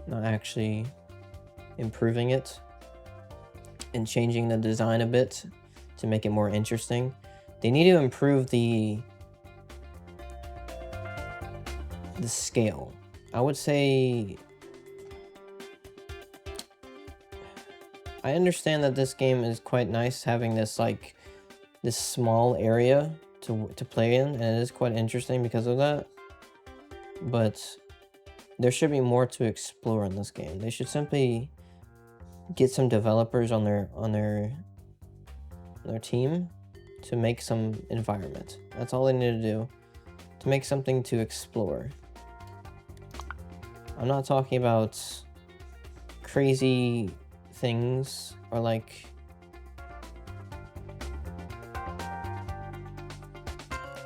not actually improving it and changing the design a bit to make it more interesting. They need to improve the scale. I would say I understand that this game is quite nice, having this this small area to play in, and it is quite interesting because of that. But there should be more to explore in this game. They should simply get some developers on their team to make some environment. That's all they need to do, to make something to explore. I'm not talking about crazy things or like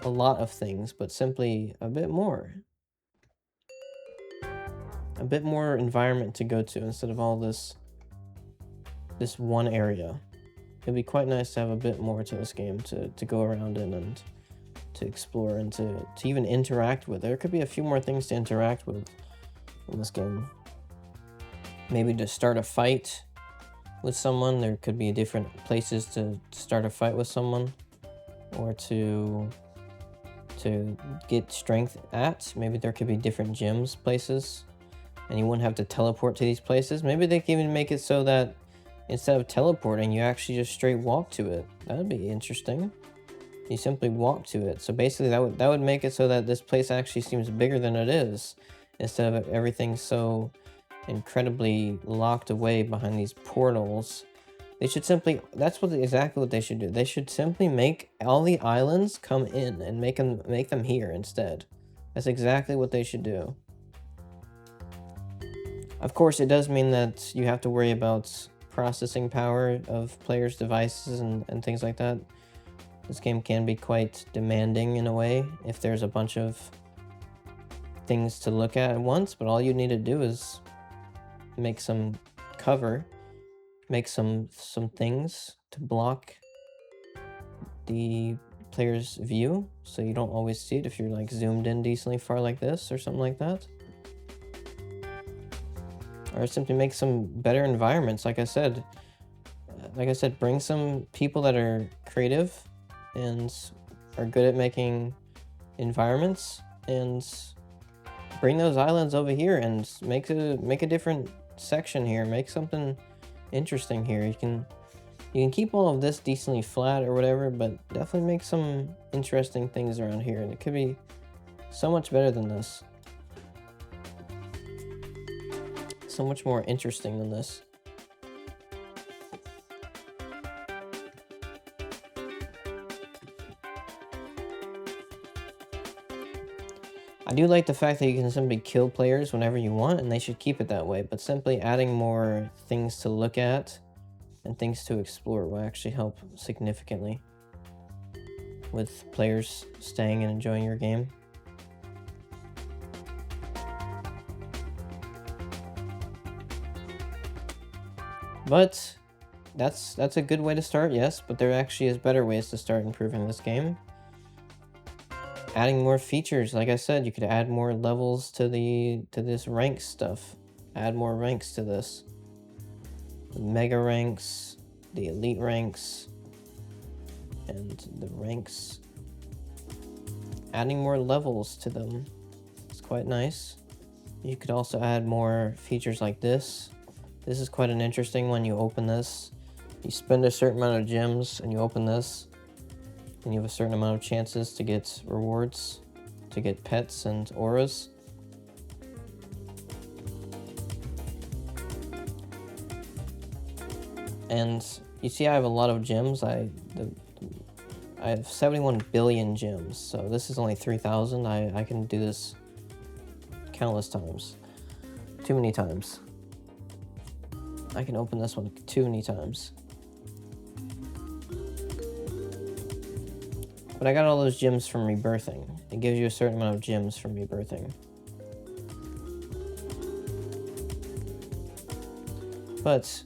a lot of things, but simply a bit more environment to go to instead of all this one area. It'd be quite nice to have a bit more to this game to go around in and to explore and to even interact with. There could be a few more things to interact with in this game. Maybe to start a fight with someone. There could be different places to start a fight with someone, or to get strength at. Maybe there could be different gyms places, and you wouldn't have to teleport to these places. Maybe they can even make it so that instead of teleporting, you actually just straight walk to it. That would be interesting. You simply walk to it. So basically that would make it so that this place actually seems bigger than it is, instead of everything so incredibly locked away behind these portals. They should simply, exactly what they should do. They should simply make all the islands come in and make them here instead. That's exactly what they should do. Of course, it does mean that you have to worry about processing power of players' devices and things like that. This game can be quite demanding in a way if there's a bunch of things to look at once, but all you need to do is make some cover, make some things to block the player's view, so you don't always see it if you're like zoomed in decently far like this or something like that. Or simply make some better environments. Like I said, bring some people that are creative and are good at making environments, and bring those islands over here and make a different section here. Make something interesting here. You can keep all of this decently flat or whatever, but definitely make some interesting things around here, and it could be so much better than this. So much more interesting than this. I do like the fact that you can simply kill players whenever you want, and they should keep it that way, but simply adding more things to look at and things to explore will actually help significantly with players staying and enjoying your game. But that's a good way to start, yes, but there actually is better ways to start improving this game. Adding more features, like I said, you could add more levels to this rank stuff. Add more ranks to this. The mega ranks, the elite ranks, and the ranks. Adding more levels to them. It's quite nice. You could also add more features like this. This is quite an interesting one. You open this, you spend a certain amount of gems, and you open this, and you have a certain amount of chances to get rewards, to get pets and auras. And you see I have a lot of gems. I have 71 billion gems, so this is only 3,000. I can do this countless times. Too many times. I can open this one too many times. But I got all those gems from rebirthing. It gives you a certain amount of gems from rebirthing. But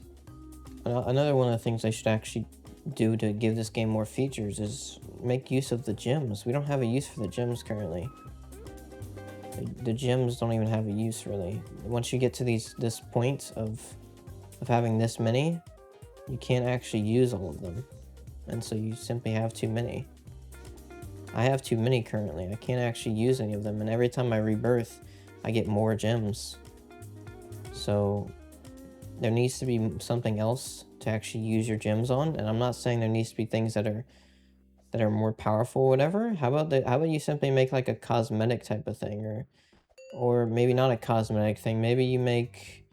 another one of the things I should actually do to give this game more features is make use of the gems. We don't have a use for the gems currently. The gems don't even have a use really. Once you get to this point of having this many, you can't actually use all of them. And so you simply have too many. I have too many currently. I can't actually use any of them, and every time I rebirth, I get more gems. So there needs to be something else to actually use your gems on, and I'm not saying there needs to be things that are more powerful or whatever. How about you simply make like a cosmetic type of thing, or maybe not a cosmetic thing. Maybe you make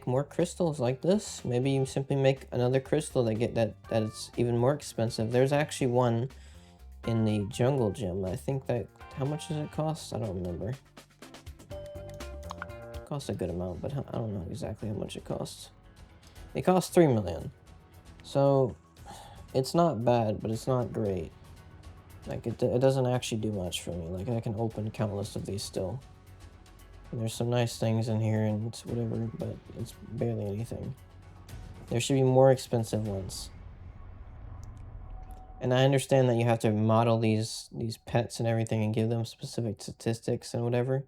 more crystals like this. Maybe you simply make another crystal that it's even more expensive. There's actually one in the jungle gym. I think that, how much does it cost? I don't remember. It costs a good amount, but I don't know exactly how much it costs. It costs 3 million. So it's not bad, but it's not great. Like it doesn't actually do much for me. Like I can open countless of these still. And there's some nice things in here and whatever, but it's barely anything. There should be more expensive ones. And I understand that you have to model these pets and everything and give them specific statistics and whatever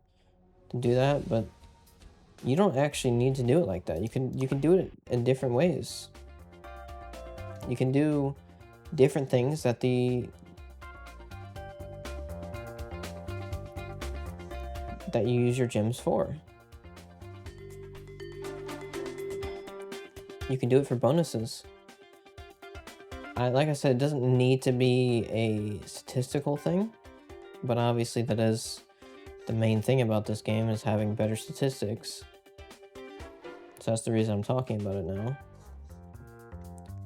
to do that, but you don't actually need to do it like that. You can do it in different ways. You can do different things that you use your gems for. You can do it for bonuses. Like I said, it doesn't need to be a statistical thing, but obviously that is the main thing about this game, is having better statistics. So that's the reason I'm talking about it now.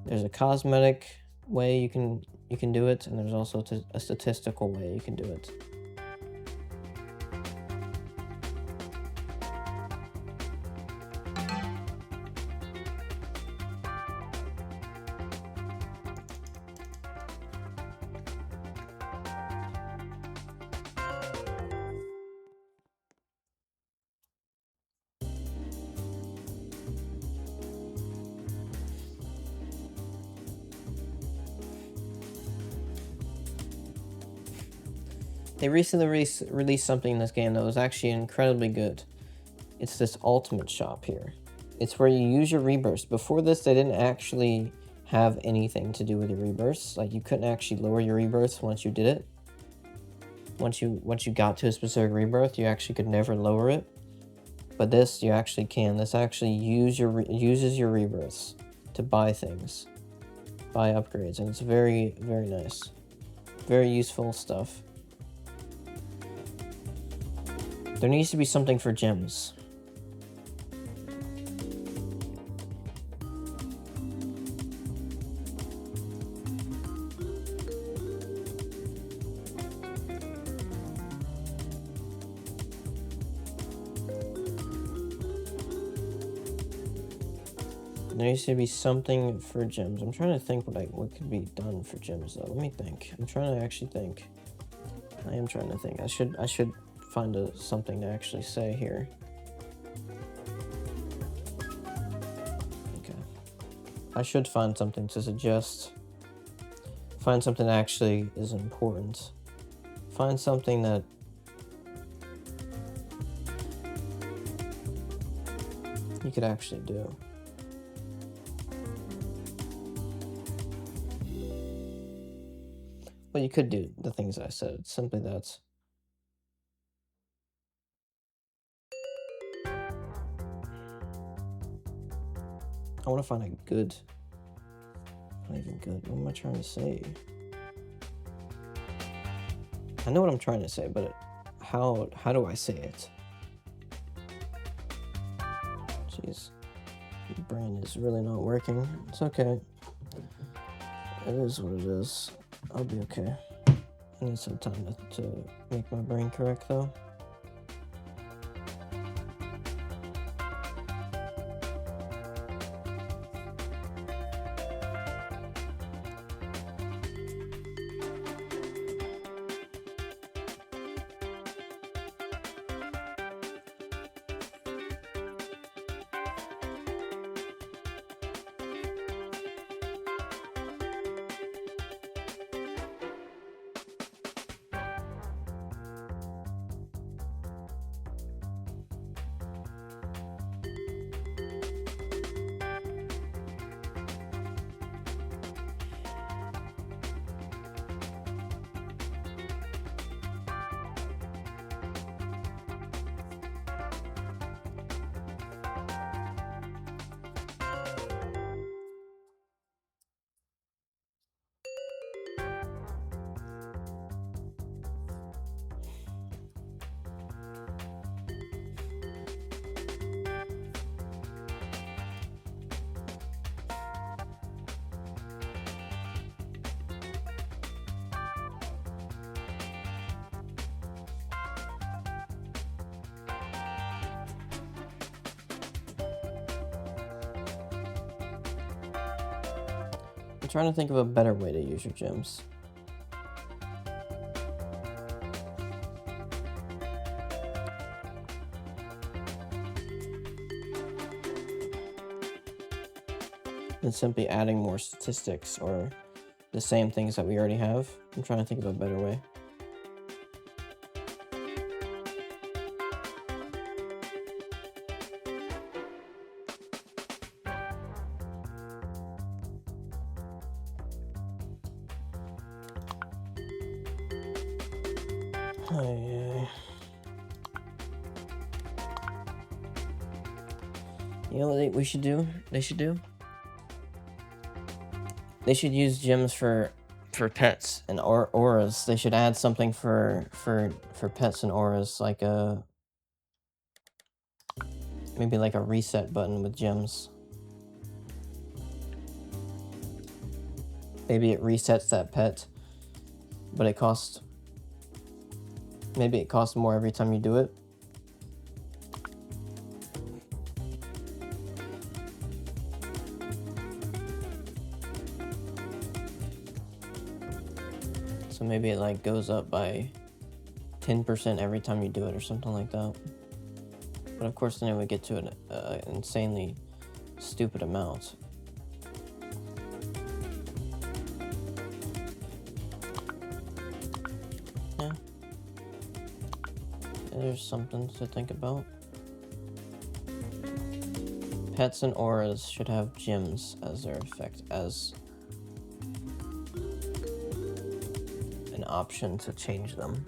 There's a cosmetic way you can do it, and there's also a statistical way you can do it. They recently released something in this game that was actually incredibly good. It's this ultimate shop here. It's where you use your reburst. Before this, they didn't actually have anything to do with your rebursts. Like, you couldn't actually lower your rebursts once you did it. Once you got to a specific rebirth, you actually could never lower it. But this, you actually can. This actually uses your rebirths to buy things, buy upgrades, and it's very, very nice. Very useful stuff. There needs to be something for gems. There needs to be something for gems. I'm trying to think what could be done for gems though. Let me think. I'm trying to actually think. I am trying to think. I should find something to actually say here. Okay. I should find something to suggest. Find something that actually is important. Find something that you could actually do. Well, you could do the things I said. It's simply that. I want to find a good. Not even good. What am I trying to say? I know what I'm trying to say, but how do I say it? Jeez. My brain is really not working. It's okay. It is what it is. I'll be okay. I need some time to make my brain correct, though. I'm trying to think of a better way to use your gems. Than simply adding more statistics or the same things that we already have. I'm trying to think of a better way. You know what we should do? They should do? They should use gems for pets and auras. They should add something for pets and auras, like maybe like a reset button with gems. Maybe it resets that pet, but it costs. Maybe it costs more every time you do it. So maybe it like goes up by 10% every time you do it or something like that. But of course then it would get to an insanely stupid amount. Yeah. There's something to think about. pets and auras should have gems as their effect, as an option to change them.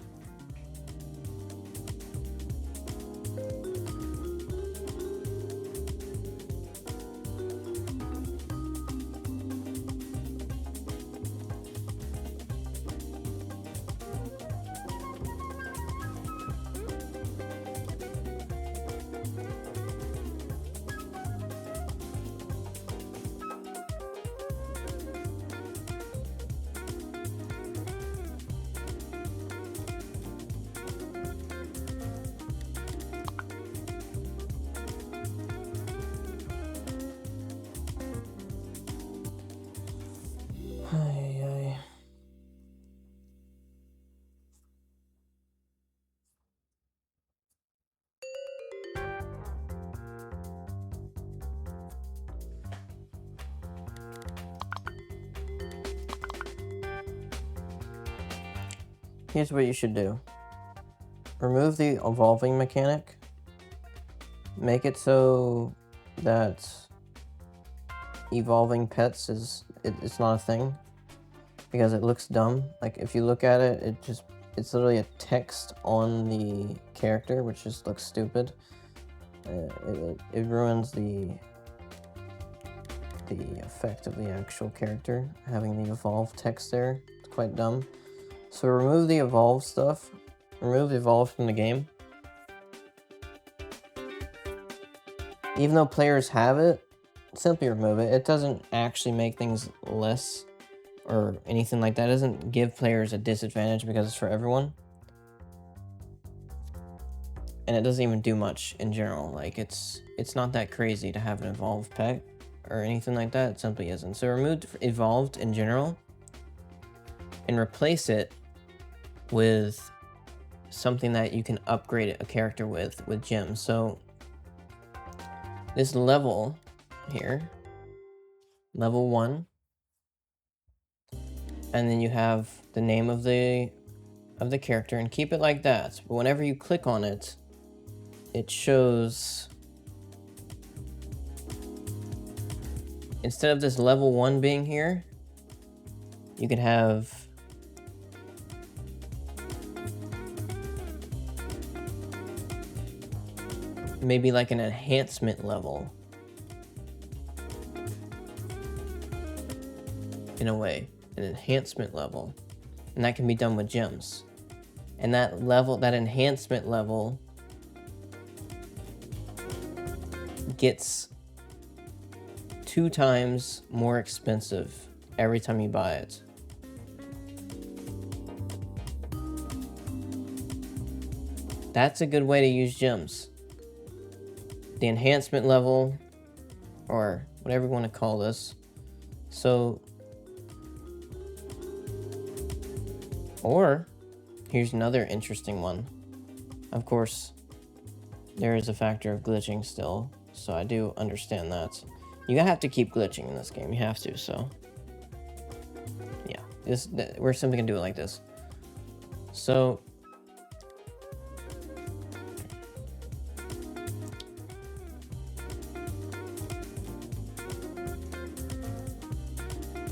Here's what you should do. Remove the evolving mechanic. Make it so that evolving pets it's not a thing, because it looks dumb. Like if you look at it, it's literally a text on the character, which just looks stupid. It ruins the effect of the actual character, having the evolved text there. It's quite dumb. So remove the evolved stuff. Remove the evolved from the game. Even though players have it, simply remove it. It doesn't actually make things less or anything like that. It doesn't give players a disadvantage because it's for everyone. And it doesn't even do much in general. Like it's not that crazy to have an evolved pet or anything like that. It simply isn't. So remove evolved in general and replace it with something that you can upgrade a character with gems. So this level here, level 1, and then you have the name of the character, and keep it like that. But whenever you click on it, it shows, instead of this level 1 being here, you could have maybe like an enhancement level, in a way, an enhancement level, and that can be done with gems. And that enhancement level gets 2 times more expensive every time you buy it. That's a good way to use gems. The enhancement level, or whatever you want to call this. So, or here's another interesting one. Of course, there is a factor of glitching still, so I do understand that. You have to keep glitching in this game. You have to. So, yeah, we're simply gonna do it like this. So.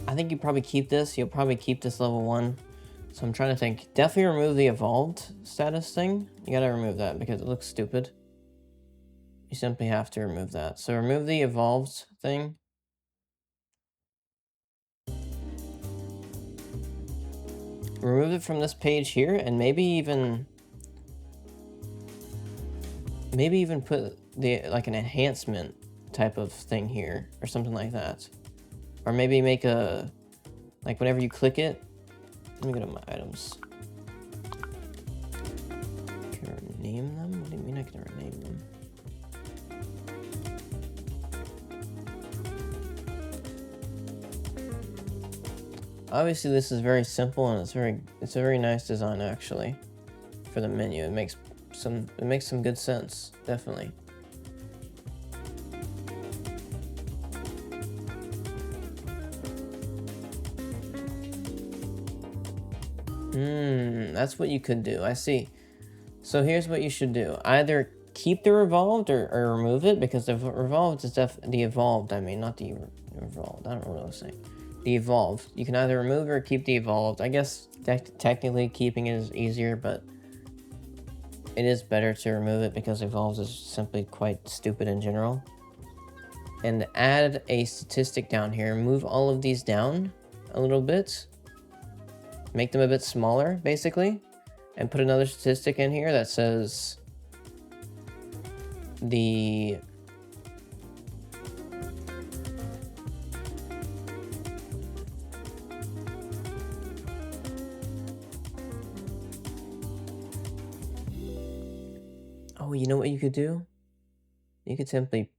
I think you probably keep this. You'll probably keep this level 1. So I'm trying to think. Definitely remove the evolved status thing. You gotta remove that because it looks stupid. You simply have to remove that. So remove the evolved thing. Remove it from this page here, and maybe even put like an enhancement type of thing here or something like that. Or maybe make a, like whenever you click it, let me go to my items. Can I rename them? What do you mean I can rename them? Obviously this is very simple, and it's a very nice design actually for the menu. It makes some good sense, definitely. That's what you could do. I see. So here's what you should do. Either keep the revolved or remove it, because the revolved is the evolved. I mean, not the revolved. I don't know what I was saying. The evolved. You can either remove or keep the evolved. I guess technically keeping it is easier, but it is better to remove it because evolved is simply quite stupid in general. And add a statistic down here. Move all of these down a little bit. Make them a bit smaller, basically. And put another statistic in here that says the oh, you know what you could do? You could simply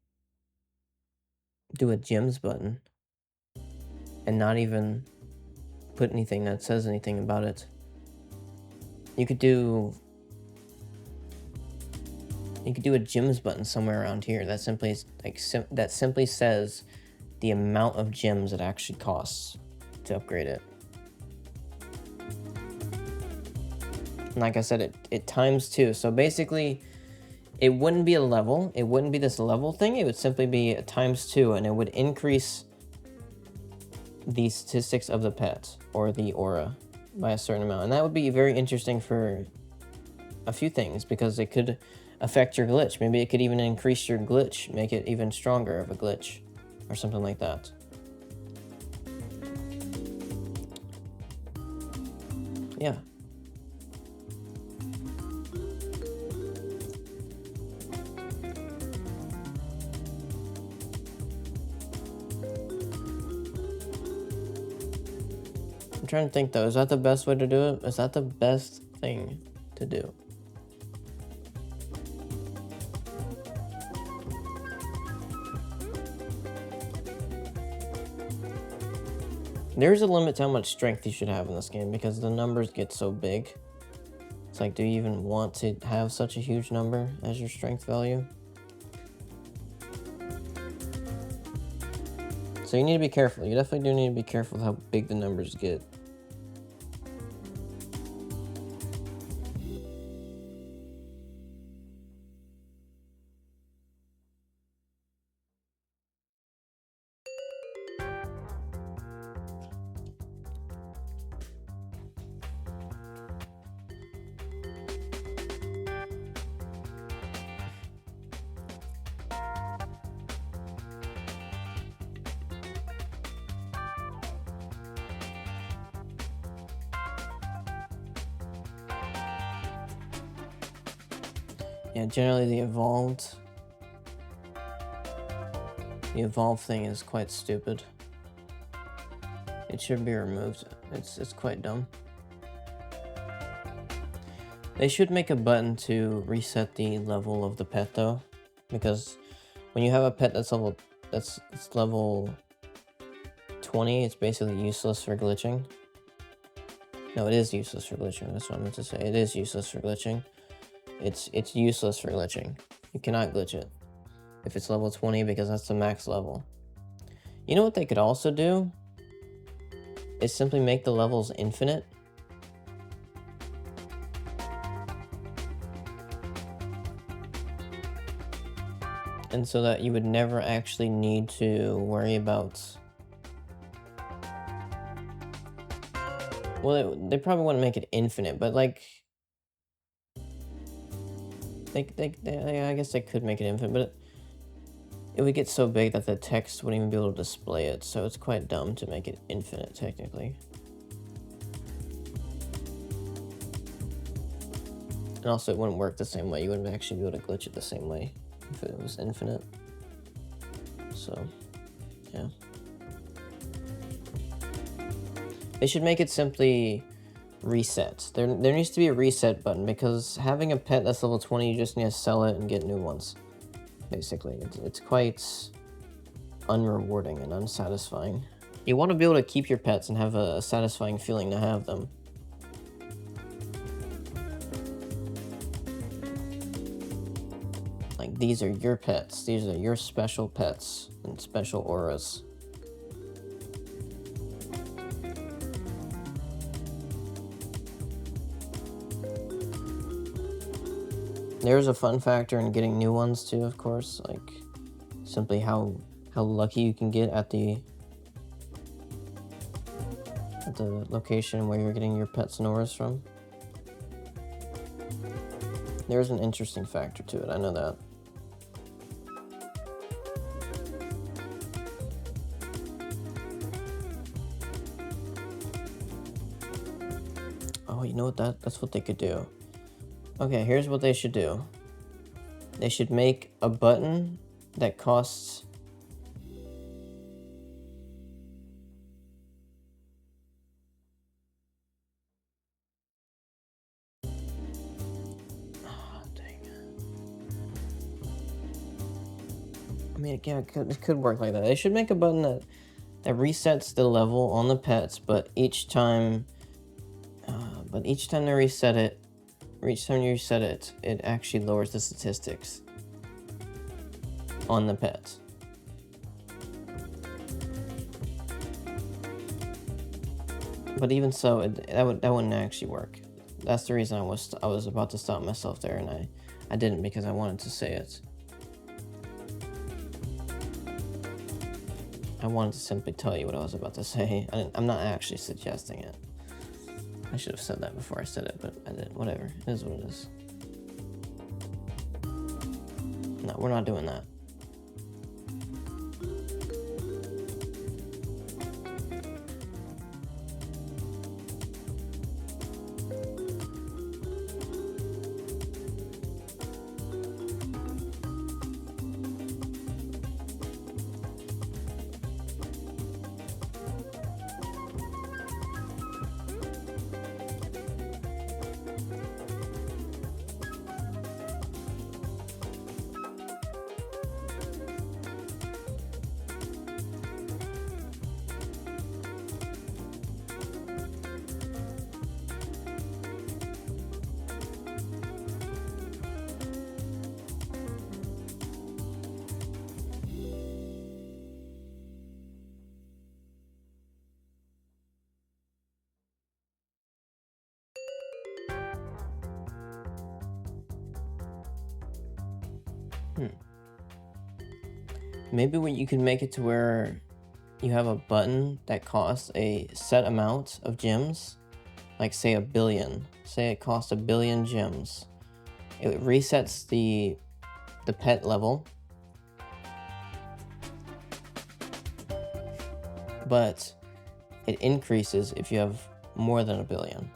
do a gems button and not even put anything that says anything about it. You could do a gems button somewhere around here that simply simply says the amount of gems it actually costs to upgrade it. And like I said, it times 2. So basically, it wouldn't be a level. It wouldn't be this level thing. It would simply be a times 2, and it would increase the statistics of the pet or the aura by a certain amount. And that would be very interesting for a few things, because it could affect your glitch. Maybe it could even increase your glitch, make it even stronger of a glitch or something like that. Yeah. I'm trying to think though, is that the best way to do it? Is that the best thing to do? There's a limit to how much strength you should have in this game, because the numbers get so big. It's like, do you even want to have such a huge number as your strength value? So you need to be careful. You definitely do need to be careful with how big the numbers get. Yeah, generally the evolved thing is quite stupid. It should be removed. It's quite dumb. They should make a button to reset the level of the pet though, because when you have a pet that's level 20, it's basically useless for glitching. No, it is useless for glitching. That's what I meant to say. It is useless for glitching. It's useless for glitching. You cannot glitch it if it's level 20, because that's the max level. You know what they could also do? Is simply make the levels infinite. And so that you would never actually need to worry about... Well, they probably wouldn't make it infinite, but like... I guess they could make it infinite, but it would get so big that the text wouldn't even be able to display it, so it's quite dumb to make it infinite, technically. And also, it wouldn't work the same way. You wouldn't actually be able to glitch it the same way if it was infinite. So, yeah. They should make it simply reset. There needs to be a reset button, because having a pet that's level 20, you just need to sell it and get new ones. Basically, it's quite unrewarding and unsatisfying. You want to be able to keep your pets and have a satisfying feeling to have them. Like, these are your pets. These are your special pets and special auras. There's a fun factor in getting new ones too, of course, like simply how lucky you can get at the location where you're getting your pet Sonoras from. There's an interesting factor to it, I know that. Oh, you know what, that's what they could do. Okay, here's what they should do. They should make a button that costs... Oh, dang it. I mean, yeah, it could work like that. They should make a button that resets the level on the pets, but each time they reset it, each time you reset it, it actually lowers the statistics on the pets. But even so, that wouldn't actually work. That's the reason I was about to stop myself there, and I didn't, because I wanted to say it. I wanted to simply tell you what I was about to say. I'm not actually suggesting it. I should have said that before I said it, but I didn't. Whatever. It is what it is. No, we're not doing that. Maybe when you can make it to where you have a button that costs a set amount of gems, like say 1 billion. Say it costs 1 billion gems. It resets the pet level, but it increases if you have more than 1 billion.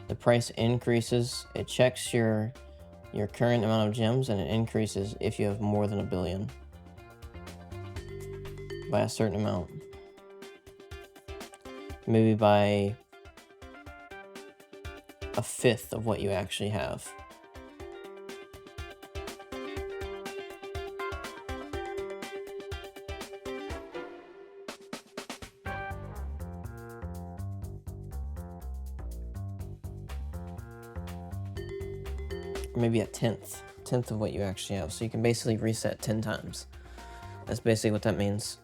The price increases. It checks your current amount of gems, and it increases if you have more than 1 billion by a certain amount. Maybe by 1/5 of what you actually have. Or maybe 1/10 of what you actually have. So you can basically reset 10 times. That's basically what that means.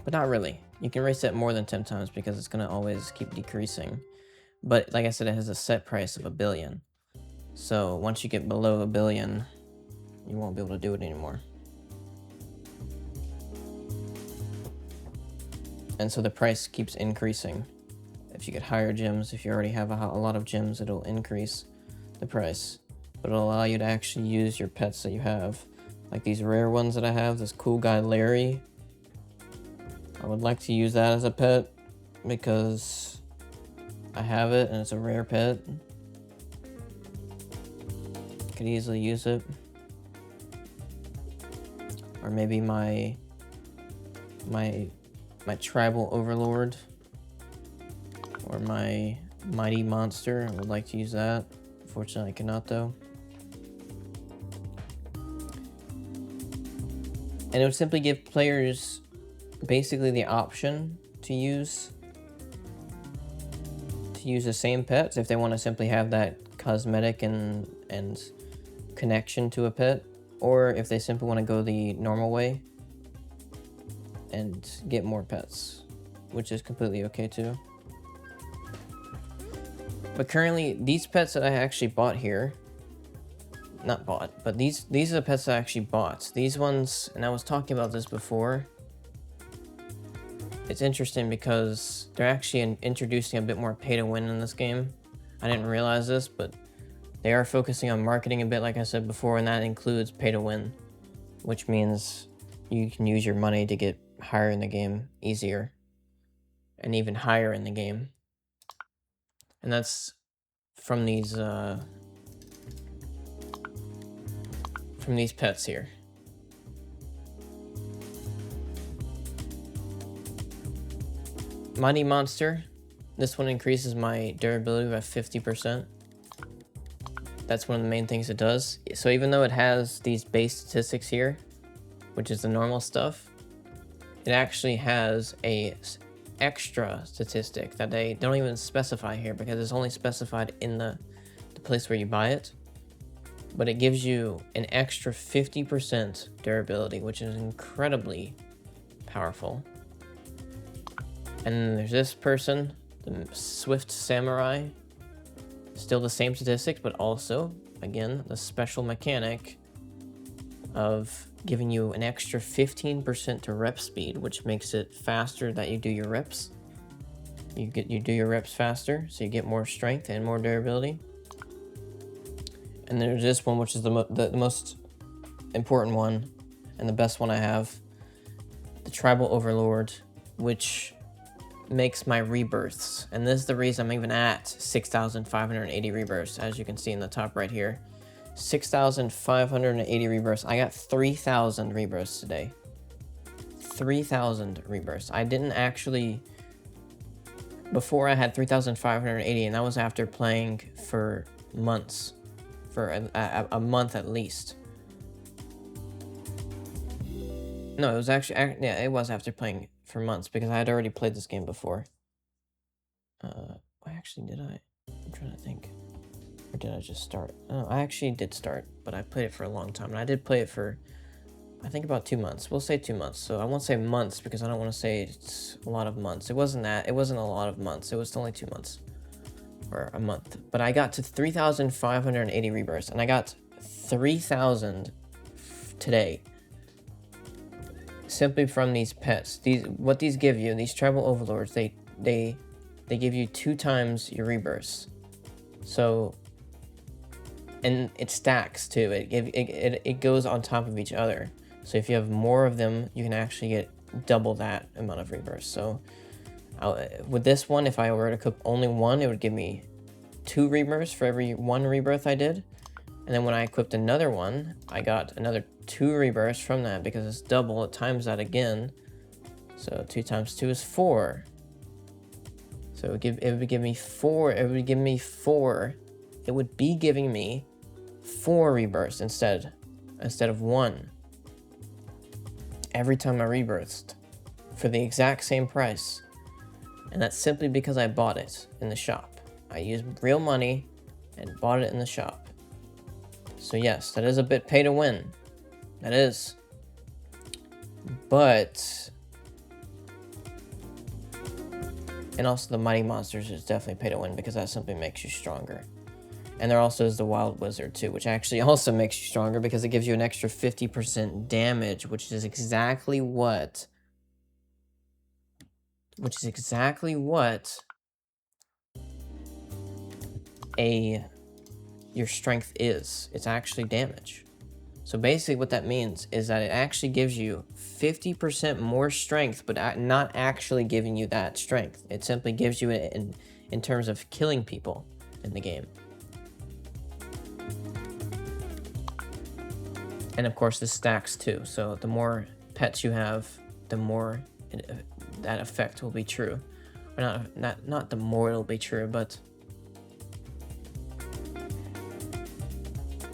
But not really. You can reset more than 10 times because it's going to always keep decreasing. But like I said, it has a set price of 1 billion. So once you get below 1 billion, you won't be able to do it anymore. And so the price keeps increasing. If you get higher gems, if you already have a lot of gems, it'll increase the price. But it'll allow you to actually use your pets that you have. Like these rare ones that I have, this cool guy Larry. I would like to use that as a pet because I have it and it's a rare pet. Could easily use it. Or maybe my tribal overlord or my mighty monster. I would like to use that. Unfortunately, I cannot though. And it would simply give players basically the option to use the same pets if they want to simply have that cosmetic and connection to a pet, or if they simply want to go the normal way and get more pets, which is completely okay too. But currently, these pets that I actually bought here, not bought, but these are the pets that I actually bought. These ones, and I was talking about this before. It's interesting because they're actually introducing a bit more pay to win in this game. I didn't realize this, but they are focusing on marketing a bit, like I said before, and that includes pay to win, which means you can use your money to get higher in the game easier and even higher in the game. And that's from these pets here. Mighty Monster. This one increases my durability by 50%. That's one of the main things it does. So even though it has these base statistics here, which is the normal stuff, it actually has a extra statistic that they don't even specify here because it's only specified in the place where you buy it. But it gives you an extra 50% durability, which is incredibly powerful. And then there's this person, the Swift Samurai. Still the same statistics, but also, again, the special mechanic of giving you an extra 15% to rep speed, which makes it faster that you do your reps. You do your reps faster, so you get more strength and more durability. And there's this one, which is the most important one and the best one I have, the Tribal Overlord, which makes my rebirths. And this is the reason I'm even at 6,580 rebirths, as you can see in the top right here. 6,580 rebirths. I got 3,000 rebirths today. 3,000 rebirths. I didn't actually... Before I had 3,580, and that was after playing for months. For a month at least. No, it was actually... Yeah, it was after playing for months, because I had already played this game before. Actually, did I? I'm trying to think. Or did I just start? Oh, I actually did start, but I played it for a long time. And I did play it for, I think, about 2 months. We'll say 2 months. So I won't say months, because I don't want to say it's a lot of months. It wasn't that. It wasn't a lot of months. It was only 2 months. Or a month. But I got to 3,580 rebirths. And I got 3,000 today. Simply from these pets. What these give you, these Tribal Overlords, they give you 2 times your rebirths. So, and it stacks too. It goes on top of each other. So if you have more of them, you can actually get double that amount of rebirths. So with this one, if I were to cook only one, it would give me 2 rebirths for every 1 rebirth I did. And then when I equipped another one, I got another 2 rebirths from that because it's double. It times that again. So 2 times 2 is 4. So it would give me 4. It would give me 4. It would be giving me 4 rebirths instead of 1. Every time I rebirthed for the exact same price. And that's simply because I bought it in the shop. I used real money and bought it in the shop. So yes, that is a bit pay to win. That is. But... And also the Mighty Monsters is definitely pay to win because that simply makes you stronger. And there also is the Wild Wizard too, which actually also makes you stronger because it gives you an extra 50% damage, which is exactly what your strength is. It's actually damage. So basically what that means is that it actually gives you 50% more strength, but not actually giving you that strength. It simply gives you it in terms of killing people in the game. And of course this stacks too. So the more pets you have, the more that effect will be true. Or not the more it'll be true, but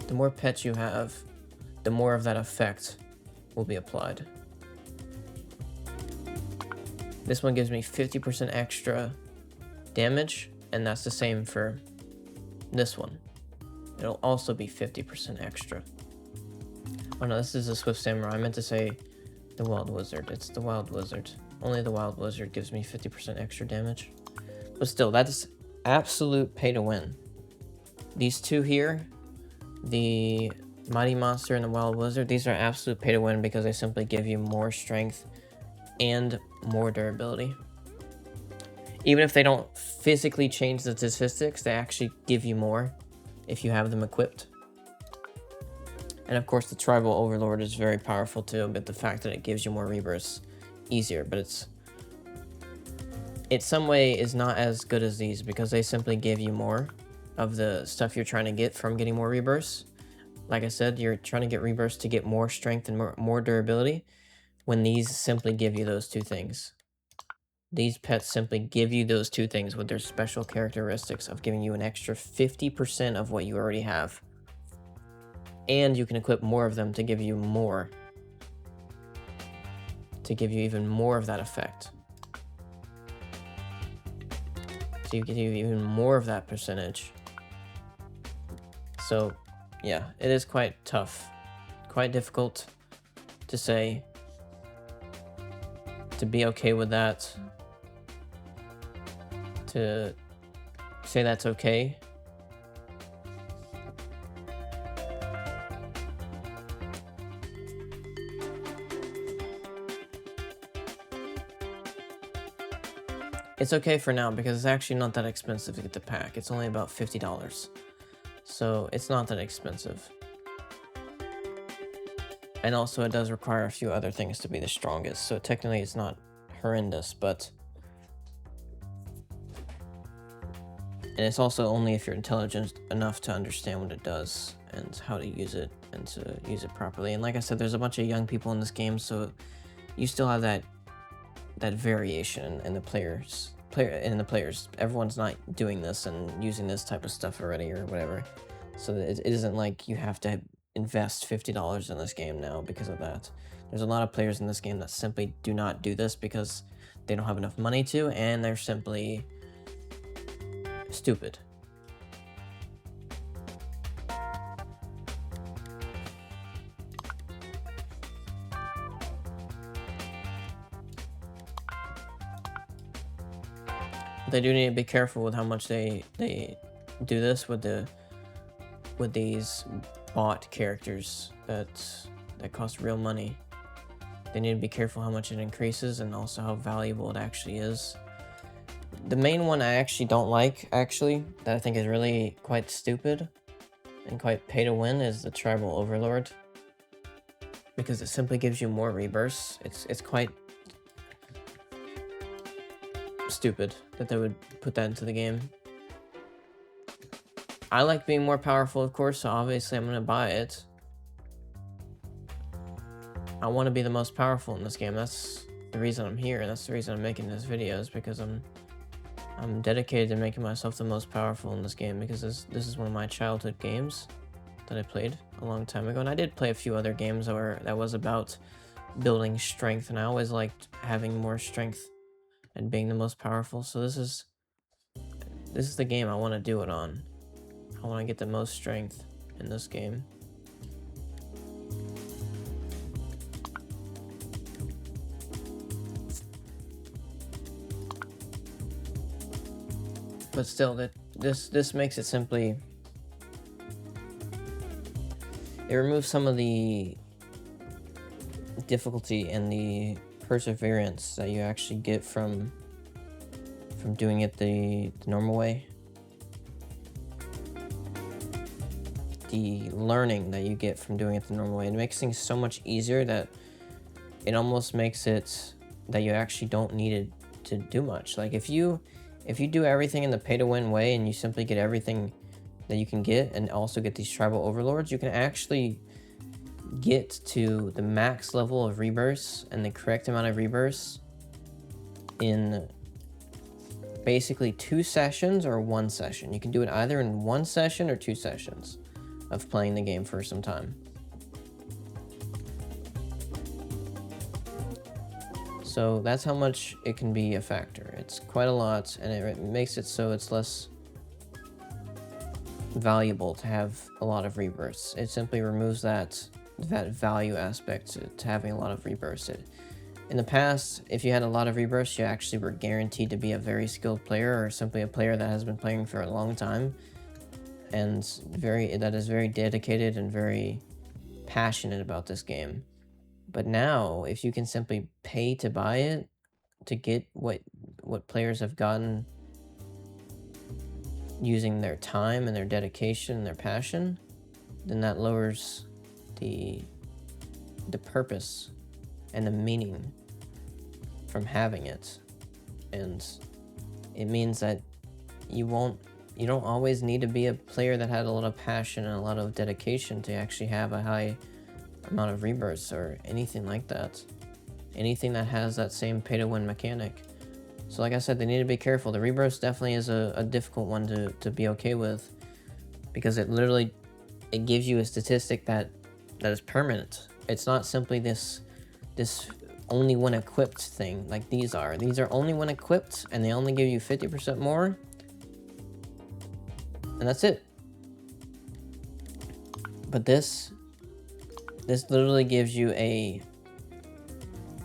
the more pets you have, the more of that effect will be applied. This one gives me 50% extra damage, and that's the same for this one. It'll also be 50% extra. Oh no, this is a Swift Samurai. I meant to say the Wild Wizard. It's the Wild Wizard. Only the Wild Wizard gives me 50% extra damage. But still, that's absolute pay to win. These two here, the Mighty Monster and the Wild Wizard, these are absolute pay to win because they simply give you more strength and more durability. Even if they don't physically change the statistics, they actually give you more if you have them equipped. And of course the Tribal Overlord is very powerful too, but the fact that it gives you more rebirths easier, but it's some way is not as good as these because they simply give you more of the stuff you're trying to get from getting more rebirths. Like I said, you're trying to get rebirths to get more strength and more durability, when these simply give you those two things. These pets simply give you those two things with their special characteristics of giving you an extra 50% of what you already have. And you can equip more of them to give you more. To give you even more of that effect. So you get even more of that percentage. So, yeah, it is quite tough. Quite difficult to say. To be okay with that. To say that's okay. It's okay for now because it's actually not that expensive to get the pack. It's only about $50. So it's not that expensive. And also it does require a few other things to be the strongest. So technically it's not horrendous, but... And it's also only if you're intelligent enough to understand what it does and how to use it and to use it properly. And like I said, there's a bunch of young people in this game, so you still have that variation in the players. Everyone's not doing this and using this type of stuff already or whatever. So it isn't like you have to invest $50 in this game now because of that. There's a lot of players in this game that simply do not do this because they don't have enough money to, and they're simply stupid. They do need to be careful with how much they do this with these bot characters that cost real money. They need to be careful how much it increases and also how valuable it actually is. The main one I actually don't like, that I think is really quite stupid and quite pay to win, is the Tribal Overlord. Because it simply gives you more rebirths. It's quite stupid that they would put that into the game. I like being more powerful, of course, so obviously I'm gonna buy it. I want to be the most powerful in this game. That's the reason I'm here, and that's the reason I'm making this video, is because I'm dedicated to making myself the most powerful in this game, because this is one of my childhood games that I played a long time ago. And I did play a few other games that was about building strength, and I always liked having more strength and being the most powerful. So this is the game I want to do it on. I want to get the most strength in this game. But still, this makes it simply... It removes some of the difficulty and the perseverance that you actually get from doing it the normal way. The learning that you get from doing it the normal way. It makes things so much easier that it almost makes it that you actually don't need it to do much. Like if you do everything in the pay-to-win way and you simply get everything that you can get and also get these Tribal Overlords, you can actually get to the max level of rebirths and the correct amount of rebirths in basically 2 sessions or 1 session. You can do it either in 1 session or 2 sessions of playing the game for some time. So that's how much it can be a factor. It's quite a lot, and it makes it so it's less valuable to have a lot of rebirths. It simply removes that value aspect to having a lot of rebirths. In the past, if you had a lot of rebirths, you actually were guaranteed to be a very skilled player, or simply a player that has been playing for a long time and that is very dedicated and very passionate about this game. But now, if you can simply pay to buy it, to get what players have gotten using their time and their dedication and their passion, then that lowers the purpose and the meaning from having it. And it means that you don't always need to be a player that had a lot of passion and a lot of dedication to actually have a high amount of rebirths or anything like that. Anything that has that same pay-to-win mechanic. So like I said, they need to be careful. The rebirths definitely is a difficult one to be okay with, because it gives you a statistic that is permanent. It's not simply this only when equipped thing like these are. These are only when equipped, and they only give you 50% more, and that's it. But this literally gives you a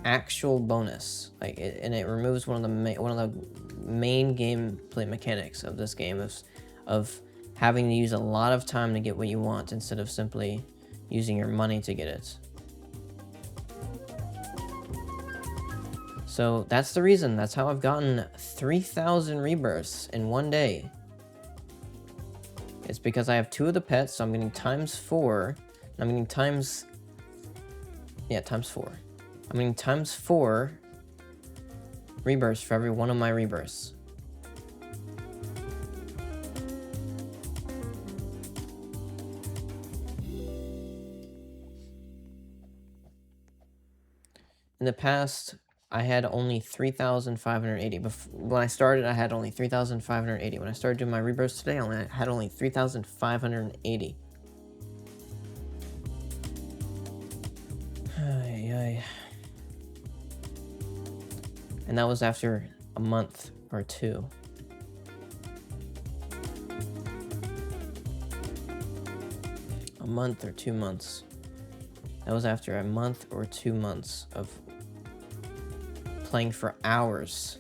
actual bonus, and it removes one of the main gameplay mechanics of this game of having to use a lot of time to get what you want instead of simply using your money to get it. So that's the reason. That's how I've gotten 3,000 rebirths in one day. It's because I have 2 of the pets, so I'm getting times 4. I'm getting times 4. I'm getting times 4 rebirths for every one of my rebirths. In the past, I had only 3,580. When I started, I had only 3,580. When I started doing my rebirths today, I had only 3,580. And that was after a month or 2. A month or 2 months. That was after a month or 2 months of playing for hours.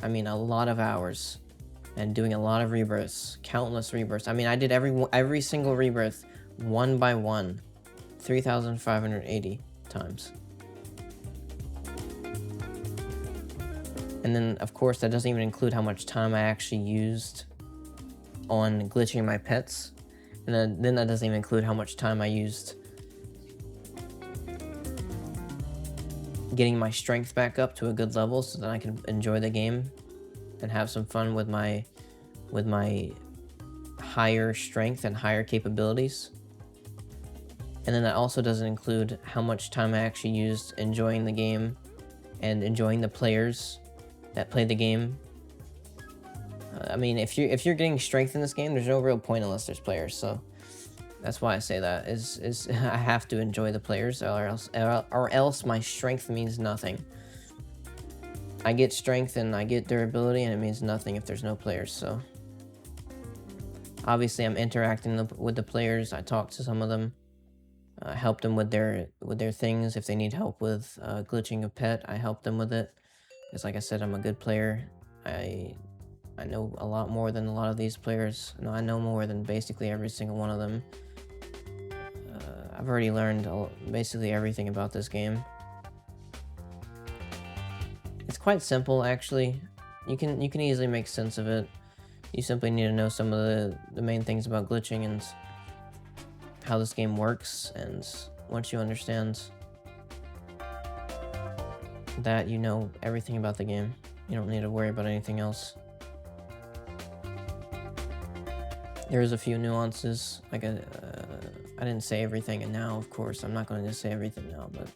I mean, a lot of hours. And doing a lot of rebirths. Countless rebirths. I mean, I did every single rebirth one by one. 3,580 times. And then, of course, that doesn't even include how much time I actually used on glitching my pets. And then that doesn't even include how much time I used getting my strength back up to a good level so that I can enjoy the game and have some fun with my higher strength and higher capabilities. And then that also doesn't include how much time I actually used enjoying the game and enjoying the players that play the game. I mean, if you're getting strength in this game, there's no real point unless there's players. So that's why I say that is I have to enjoy the players, or else my strength means nothing. I get strength and I get durability, and it means nothing if there's no players. So obviously, I'm interacting with the players. I talk to some of them, help them with their things. If they need help with glitching a pet, I help them with it. Because like I said, I'm a good player. I know a lot more than a lot of these players. No, I know more than basically every single one of them. I've already learned basically everything about this game. It's quite simple, actually. You can easily make sense of it. You simply need to know some of the main things about glitching and how this game works. And once you understand that, you know everything about the game. You don't need to worry about anything else. There's a few nuances. Like I didn't say everything, and now, of course, I'm not going to just say everything now, but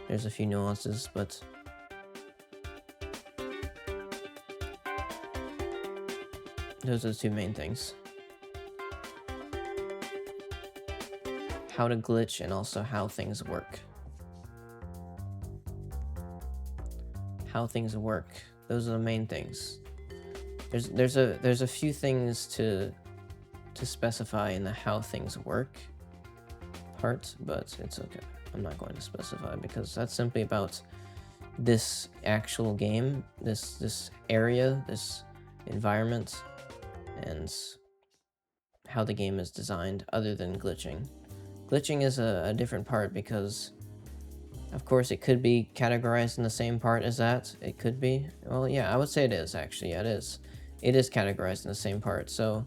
there's a few nuances, but those are the 2 main things. How to glitch and also how things work. How things work. Those are the main things. There's a few things to specify in the how things work part, but it's okay. I'm not going to specify because that's simply about this actual game, this area, this environment, and how the game is designed other than glitching. Glitching is a different part because, of course, it could be categorized in the same part as that. It could be. Well, yeah, I would say it is, actually. Yeah, it is. It is categorized in the same part. So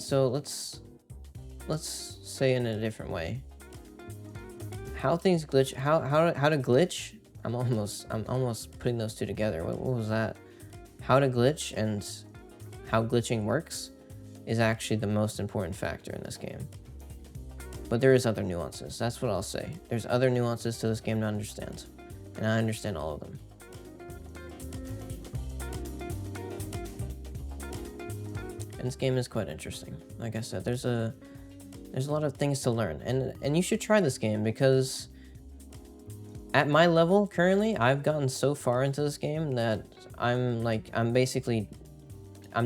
let's say in a different way. How things glitch, how to glitch? I'm almost putting those two together. What was that? How to glitch and how glitching works is actually the most important factor in this game. But there is other nuances. That's what I'll say. There's other nuances to this game to understand, and I understand all of them. And this game is quite interesting. Like I said, there's a lot of things to learn, and you should try this game because at my level currently, I've gotten so far into this game that I'm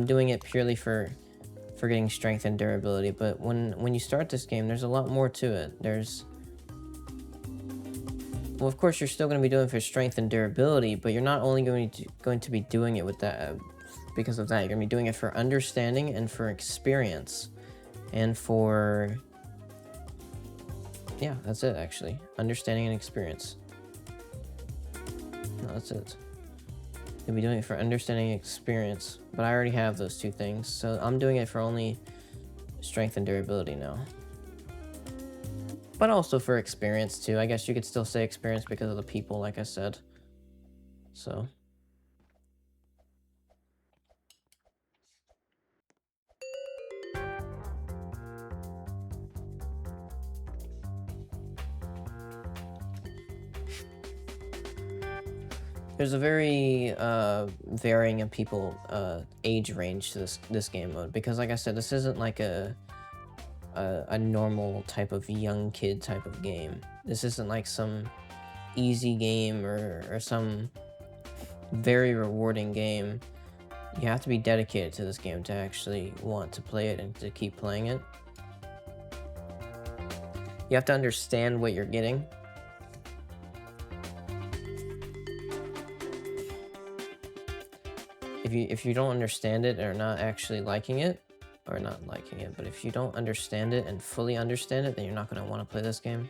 doing it purely for getting strength and durability. But when you start this game, there's a lot more to it. Well, of course, you're still going to be doing it for strength and durability, but you're not only going to be doing it with that because of that. You're going to be doing it for understanding and for experience, and for, yeah, that's it actually. Understanding and experience. No, that's it. You'll be doing it for understanding and experience, but I already have those two things, so I'm doing it for only strength and durability now. But also for experience too. I guess you could still say experience because of the people, like I said. So. There's a very varying of people age range to this game mode, because like I said, this isn't like a normal type of young kid type of game. This isn't like some easy game or some very rewarding game. You have to be dedicated to this game to actually want to play it and to keep playing it. You have to understand what you're getting. If you don't understand it or not actually liking it, or not liking it, but if you don't understand it and fully understand it, then you're not going to want to play this game.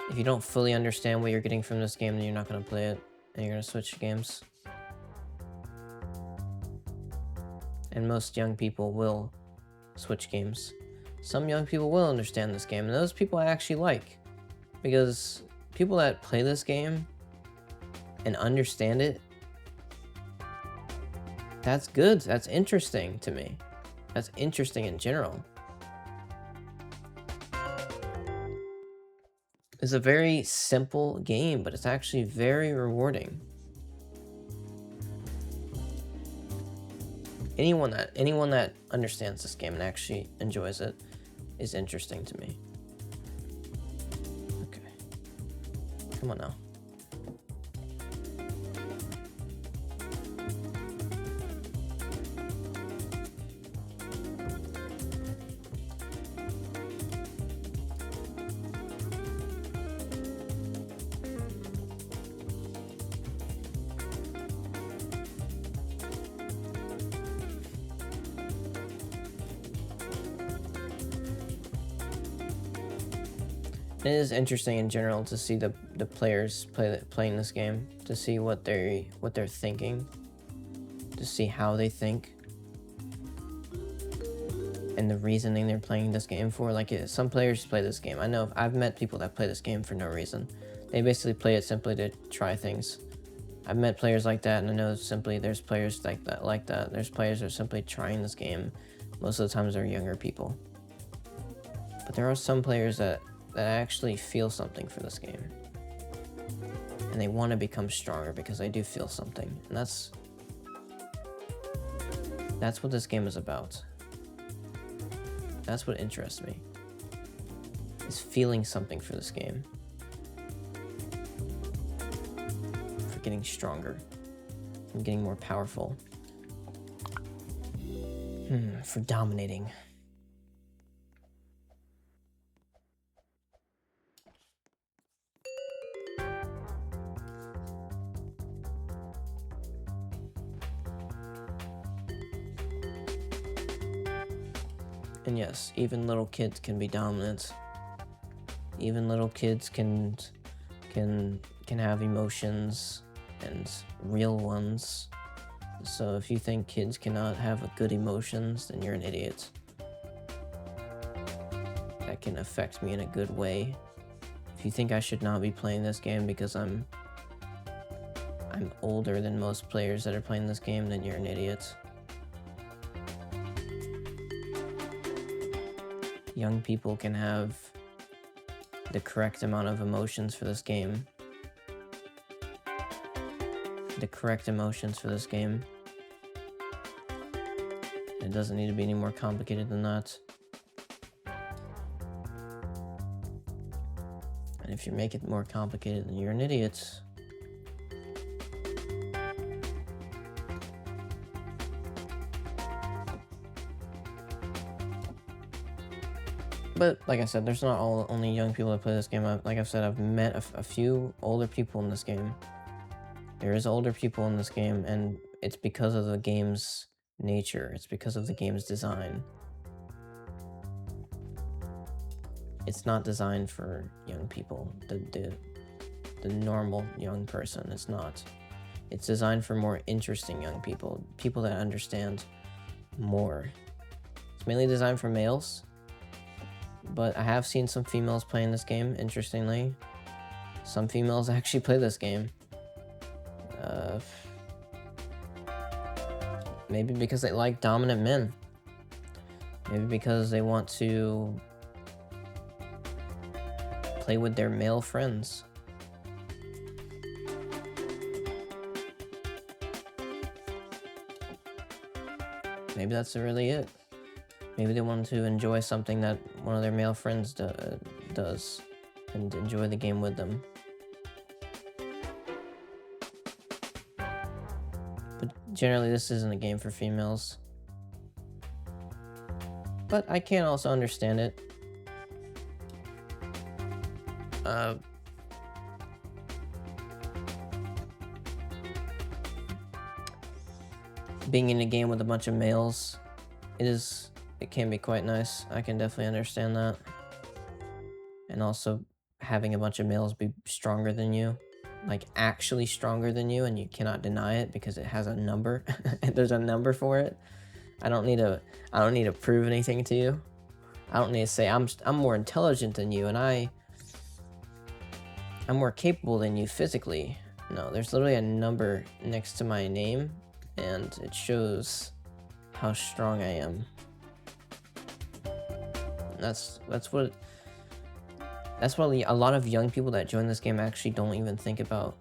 If you don't fully understand what you're getting from this game, then you're not going to play it, and you're going to switch games. And most young people will switch games. Some young people will understand this game, and those people I actually like, because people that play this game and understand it, that's good. That's interesting to me. That's interesting in general. It's a very simple game, but it's actually very rewarding. Anyone that understands this game and actually enjoys it is interesting to me. Okay. Come on now. It is interesting in general to see the players playing this game, to see what they're thinking, to see how they think, and the reasoning they're playing this game for. Like, some players play this game. I know I've met people that play this game for no reason. They basically play it simply to try things. I've met players like that, and I know simply there's players like that. There's players that are simply trying this game. Most of the times they're younger people. But there are some players that actually feel something for this game. And they want to become stronger because they do feel something. And that's what this game is about. That's what interests me. Is feeling something for this game. For getting stronger. And getting more powerful. For dominating. And yes, even little kids can be dominant. Even little kids can have emotions, and real ones. So if you think kids cannot have good emotions, then you're an idiot. That can affect me in a good way. If you think I should not be playing this game because I'm older than most players that are playing this game, then you're an idiot. Young people can have the correct amount of emotions for this game. The correct emotions for this game. It doesn't need to be any more complicated than that. And if you make it more complicated, then you're an idiot. But like I said, there's not only young people that play this game. Like I've said, I've met a few older people in this game. There is older people in this game, and it's because of the game's nature. It's because of the game's design. It's not designed for young people. The normal young person. It's not. It's designed for more interesting young people. People that understand more. It's mainly designed for males. But I have seen some females playing this game, interestingly. Some females actually play this game. Maybe because they like dominant men. Maybe because they want to play with their male friends. Maybe that's really it. Maybe they want to enjoy something that one of their male friends does, and enjoy the game with them. But generally, this isn't a game for females. But I can also understand it. Being in a game with a bunch of males, it can be quite nice. I can definitely understand that. And also having a bunch of males be stronger than you, like actually stronger than you, and you cannot deny it because it has a number. There's a number for it. I don't need to prove anything to you. I don't need to say I'm more intelligent than you and I'm more capable than you physically. No, there's literally a number next to my name, and it shows how strong I am. That's what a lot of young people that join this game actually don't even think about.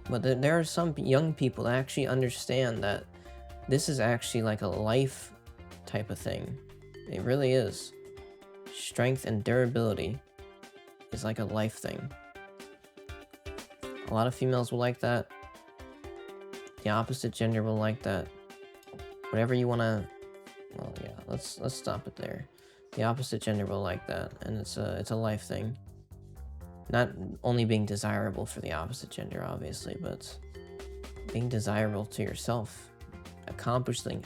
But there are some young people that actually understand that this is actually like a life type of thing. It really is. Strength and durability is like a life thing. A lot of females will like that. The opposite gender will like that. Whatever you want to... Well, yeah, let's stop it there. The opposite gender will like that, and it's a life thing. Not only being desirable for the opposite gender, obviously, but being desirable to yourself. Accomplishing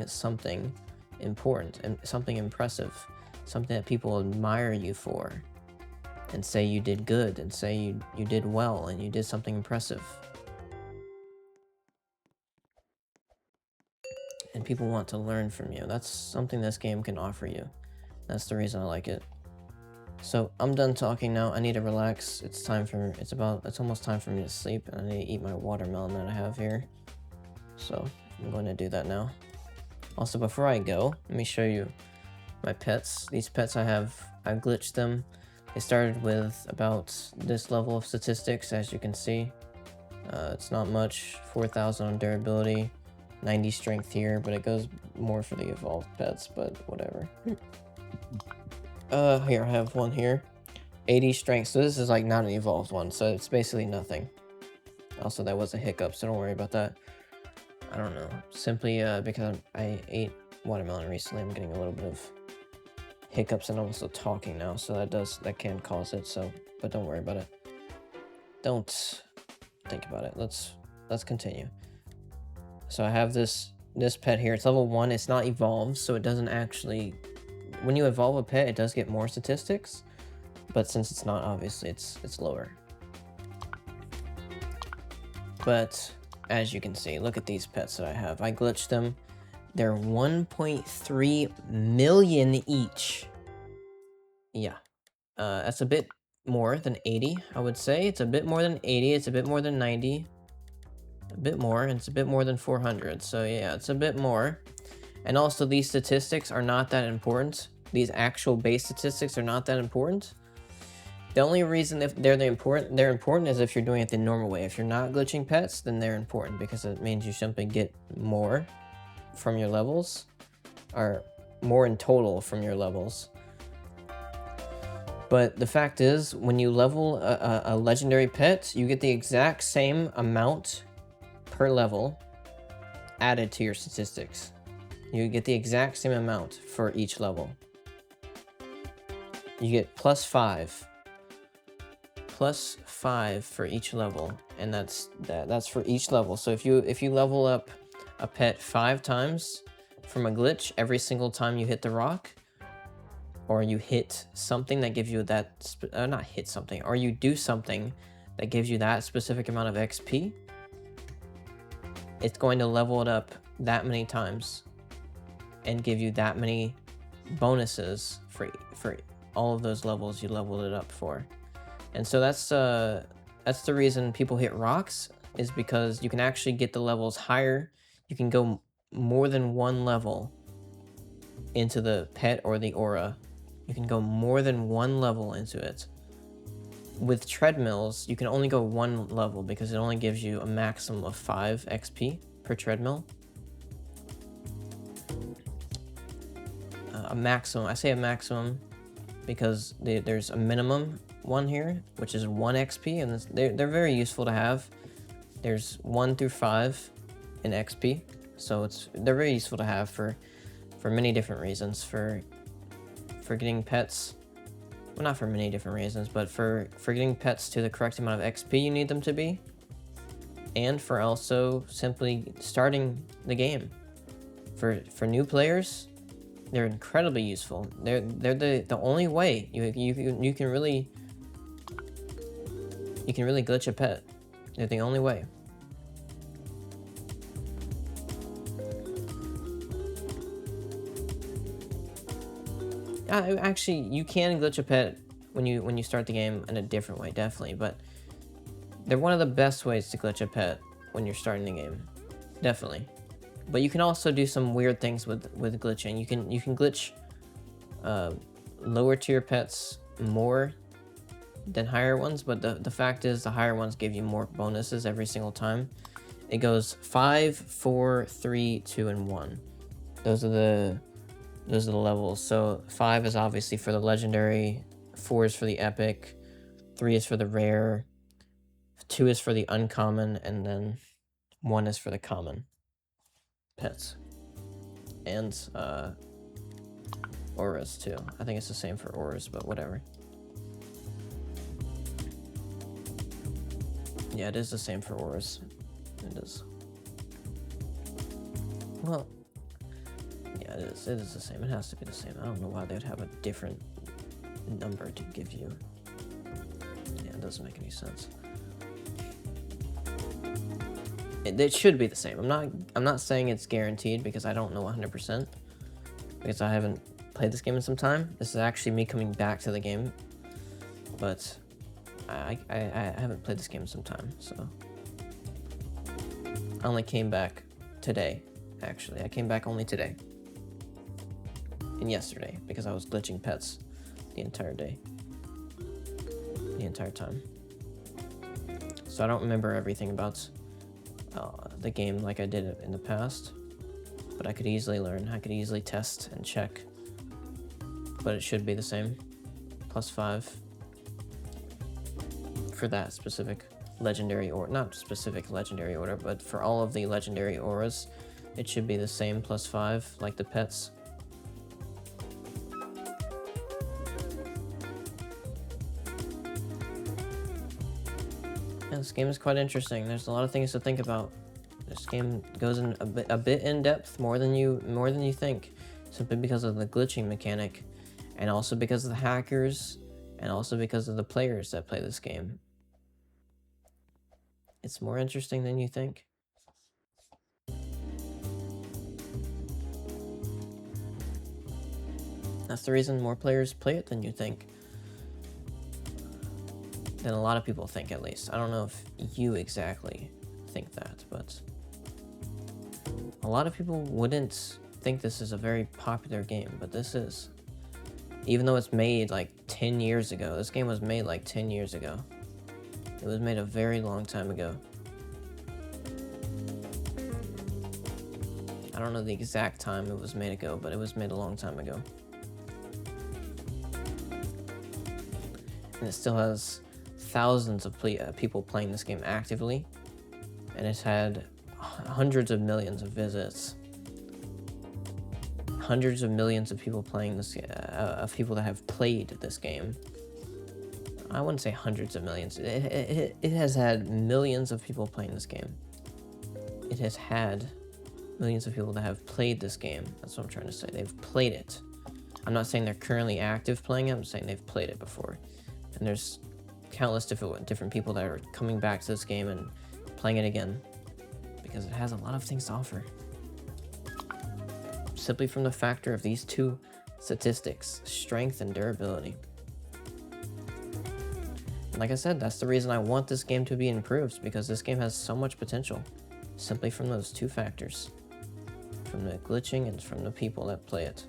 something important and something impressive, something that people admire you for, and say you did good, and say you did well, and you did something impressive. And people want to learn from you. That's something this game can offer you. That's the reason I like it. So I'm done talking now. I need to relax. It's almost time for me to sleep, and I need to eat my watermelon that I have here. So I'm going to do that now. Also, before I go, let me show you my pets. These pets I've glitched them. They started with about this level of statistics, as you can see. It's not much. 4,000 on durability. 90 strength here, but it goes more for the evolved pets, but whatever. Here, I have one here. 80 strength, so this is like not an evolved one, so it's basically nothing. Also, that was a hiccup, so don't worry about that. I don't know. Simply because I ate watermelon recently, I'm getting a little bit of hiccups, and I'm also talking now, so that can cause it, so, but don't worry about it. Don't think about it. Let's continue. So I have this this pet here, it's level 1, it's not evolved, so it doesn't actually... When you evolve a pet, it does get more statistics, but since it's not, obviously, it's lower. But, as you can see, look at these pets that I have. I glitched them. They're 1.3 million each. Yeah. That's a bit more than 80, I would say. It's a bit more than 80, it's a bit more than 90. A bit more, and it's a bit more than 400. So yeah, it's a bit more. And also, these statistics are not that important. These actual base statistics are not that important. The only reason if they're important is if you're doing it the normal way. If you're not glitching pets, then they're important because it means you simply get more from your levels, or more in total from your levels. But the fact is, when you level a legendary pet, you get the exact same amount per level added to your statistics. You get the exact same amount for each level. You get +5 for each level, and that's for each level. So if you level up a pet 5 times from a glitch every single time you hit the rock, or you hit something that gives you that not hit something, or you do something that gives you that specific amount of XP, it's going to level it up that many times and give you that many bonuses for all of those levels you leveled it up for. And so that's the reason people hit rocks, is because you can actually get the levels higher. You can go more than one level into the pet or the aura. You can go more than one level into it. With treadmills, you can only go one level because it only gives you a maximum of 5 XP per treadmill. A maximum, I say a maximum because there's a minimum one here, which is 1 XP, and they're very useful to have. There's 1 through 5 in XP, so they're very useful to have for many different reasons. For getting pets, well, not for many different reasons, but for getting pets to the correct amount of XP you need them to be, and for also simply starting the game. For new players, they're incredibly useful. They're the only way you can really glitch a pet. They're the only way. Actually, you can glitch a pet when you start the game in a different way, definitely. But they're one of the best ways to glitch a pet when you're starting the game, definitely. But you can also do some weird things with glitching. You can glitch lower tier pets more than higher ones, but the fact is the higher ones give you more bonuses every single time. It goes 5, 4, 3, 2, and 1. Those are the levels. So 5 is obviously for the legendary, 4 is for the epic, 3 is for the rare, 2 is for the uncommon, and then 1 is for the common pets. And auras too. I think it's the same for auras, but whatever. Yeah, it is the same for auras. It is. Well, yeah, it is the same. It has to be the same. I don't know why they'd have a different number to give you. Yeah, it doesn't make any sense. It should be the same. I'm not saying it's guaranteed because I don't know 100%, because I haven't played this game in some time. This is actually me coming back to the game, but I haven't played this game in some time, so I only came back today. Actually, I came back only today and yesterday because I was glitching pets the entire day, the entire time. So I don't remember everything about the game like I did in the past, but I could easily learn. I could easily test and check, but it should be the same. +5 for that specific legendary, or not specific legendary order, but for all of the legendary auras, it should be the same +5 like the pets. Yeah, this game is quite interesting. There's a lot of things to think about. There's This game goes in a bit in depth, more than you think, simply because of the glitching mechanic, and also because of the hackers, and also because of the players that play this game. It's more interesting than you think. That's the reason more players play it than you think. Than a lot of people think, at least. I don't know if you exactly think that, but a lot of people wouldn't think this is a very popular game, but this is. Even though it's made like 10 years ago. This game was made like 10 years ago. It was made a very long time ago. I don't know the exact time it was made ago, but it was made a long time ago. And it still has thousands of people playing this game actively. And it's had hundreds of millions of visits. Hundreds of millions of people playing this, of people that have played this game. I wouldn't say hundreds of millions. It has had millions of people playing this game. It has had millions of people that have played this game. That's what I'm trying to say. They've played it. I'm not saying they're currently active playing it. I'm saying they've played it before. And there's countless different people that are coming back to this game and playing it again because it has a lot of things to offer. Simply from the factor of these two statistics, strength and durability. Like I said, that's the reason I want this game to be improved, because this game has so much potential simply from those two factors, from the glitching and from the people that play it.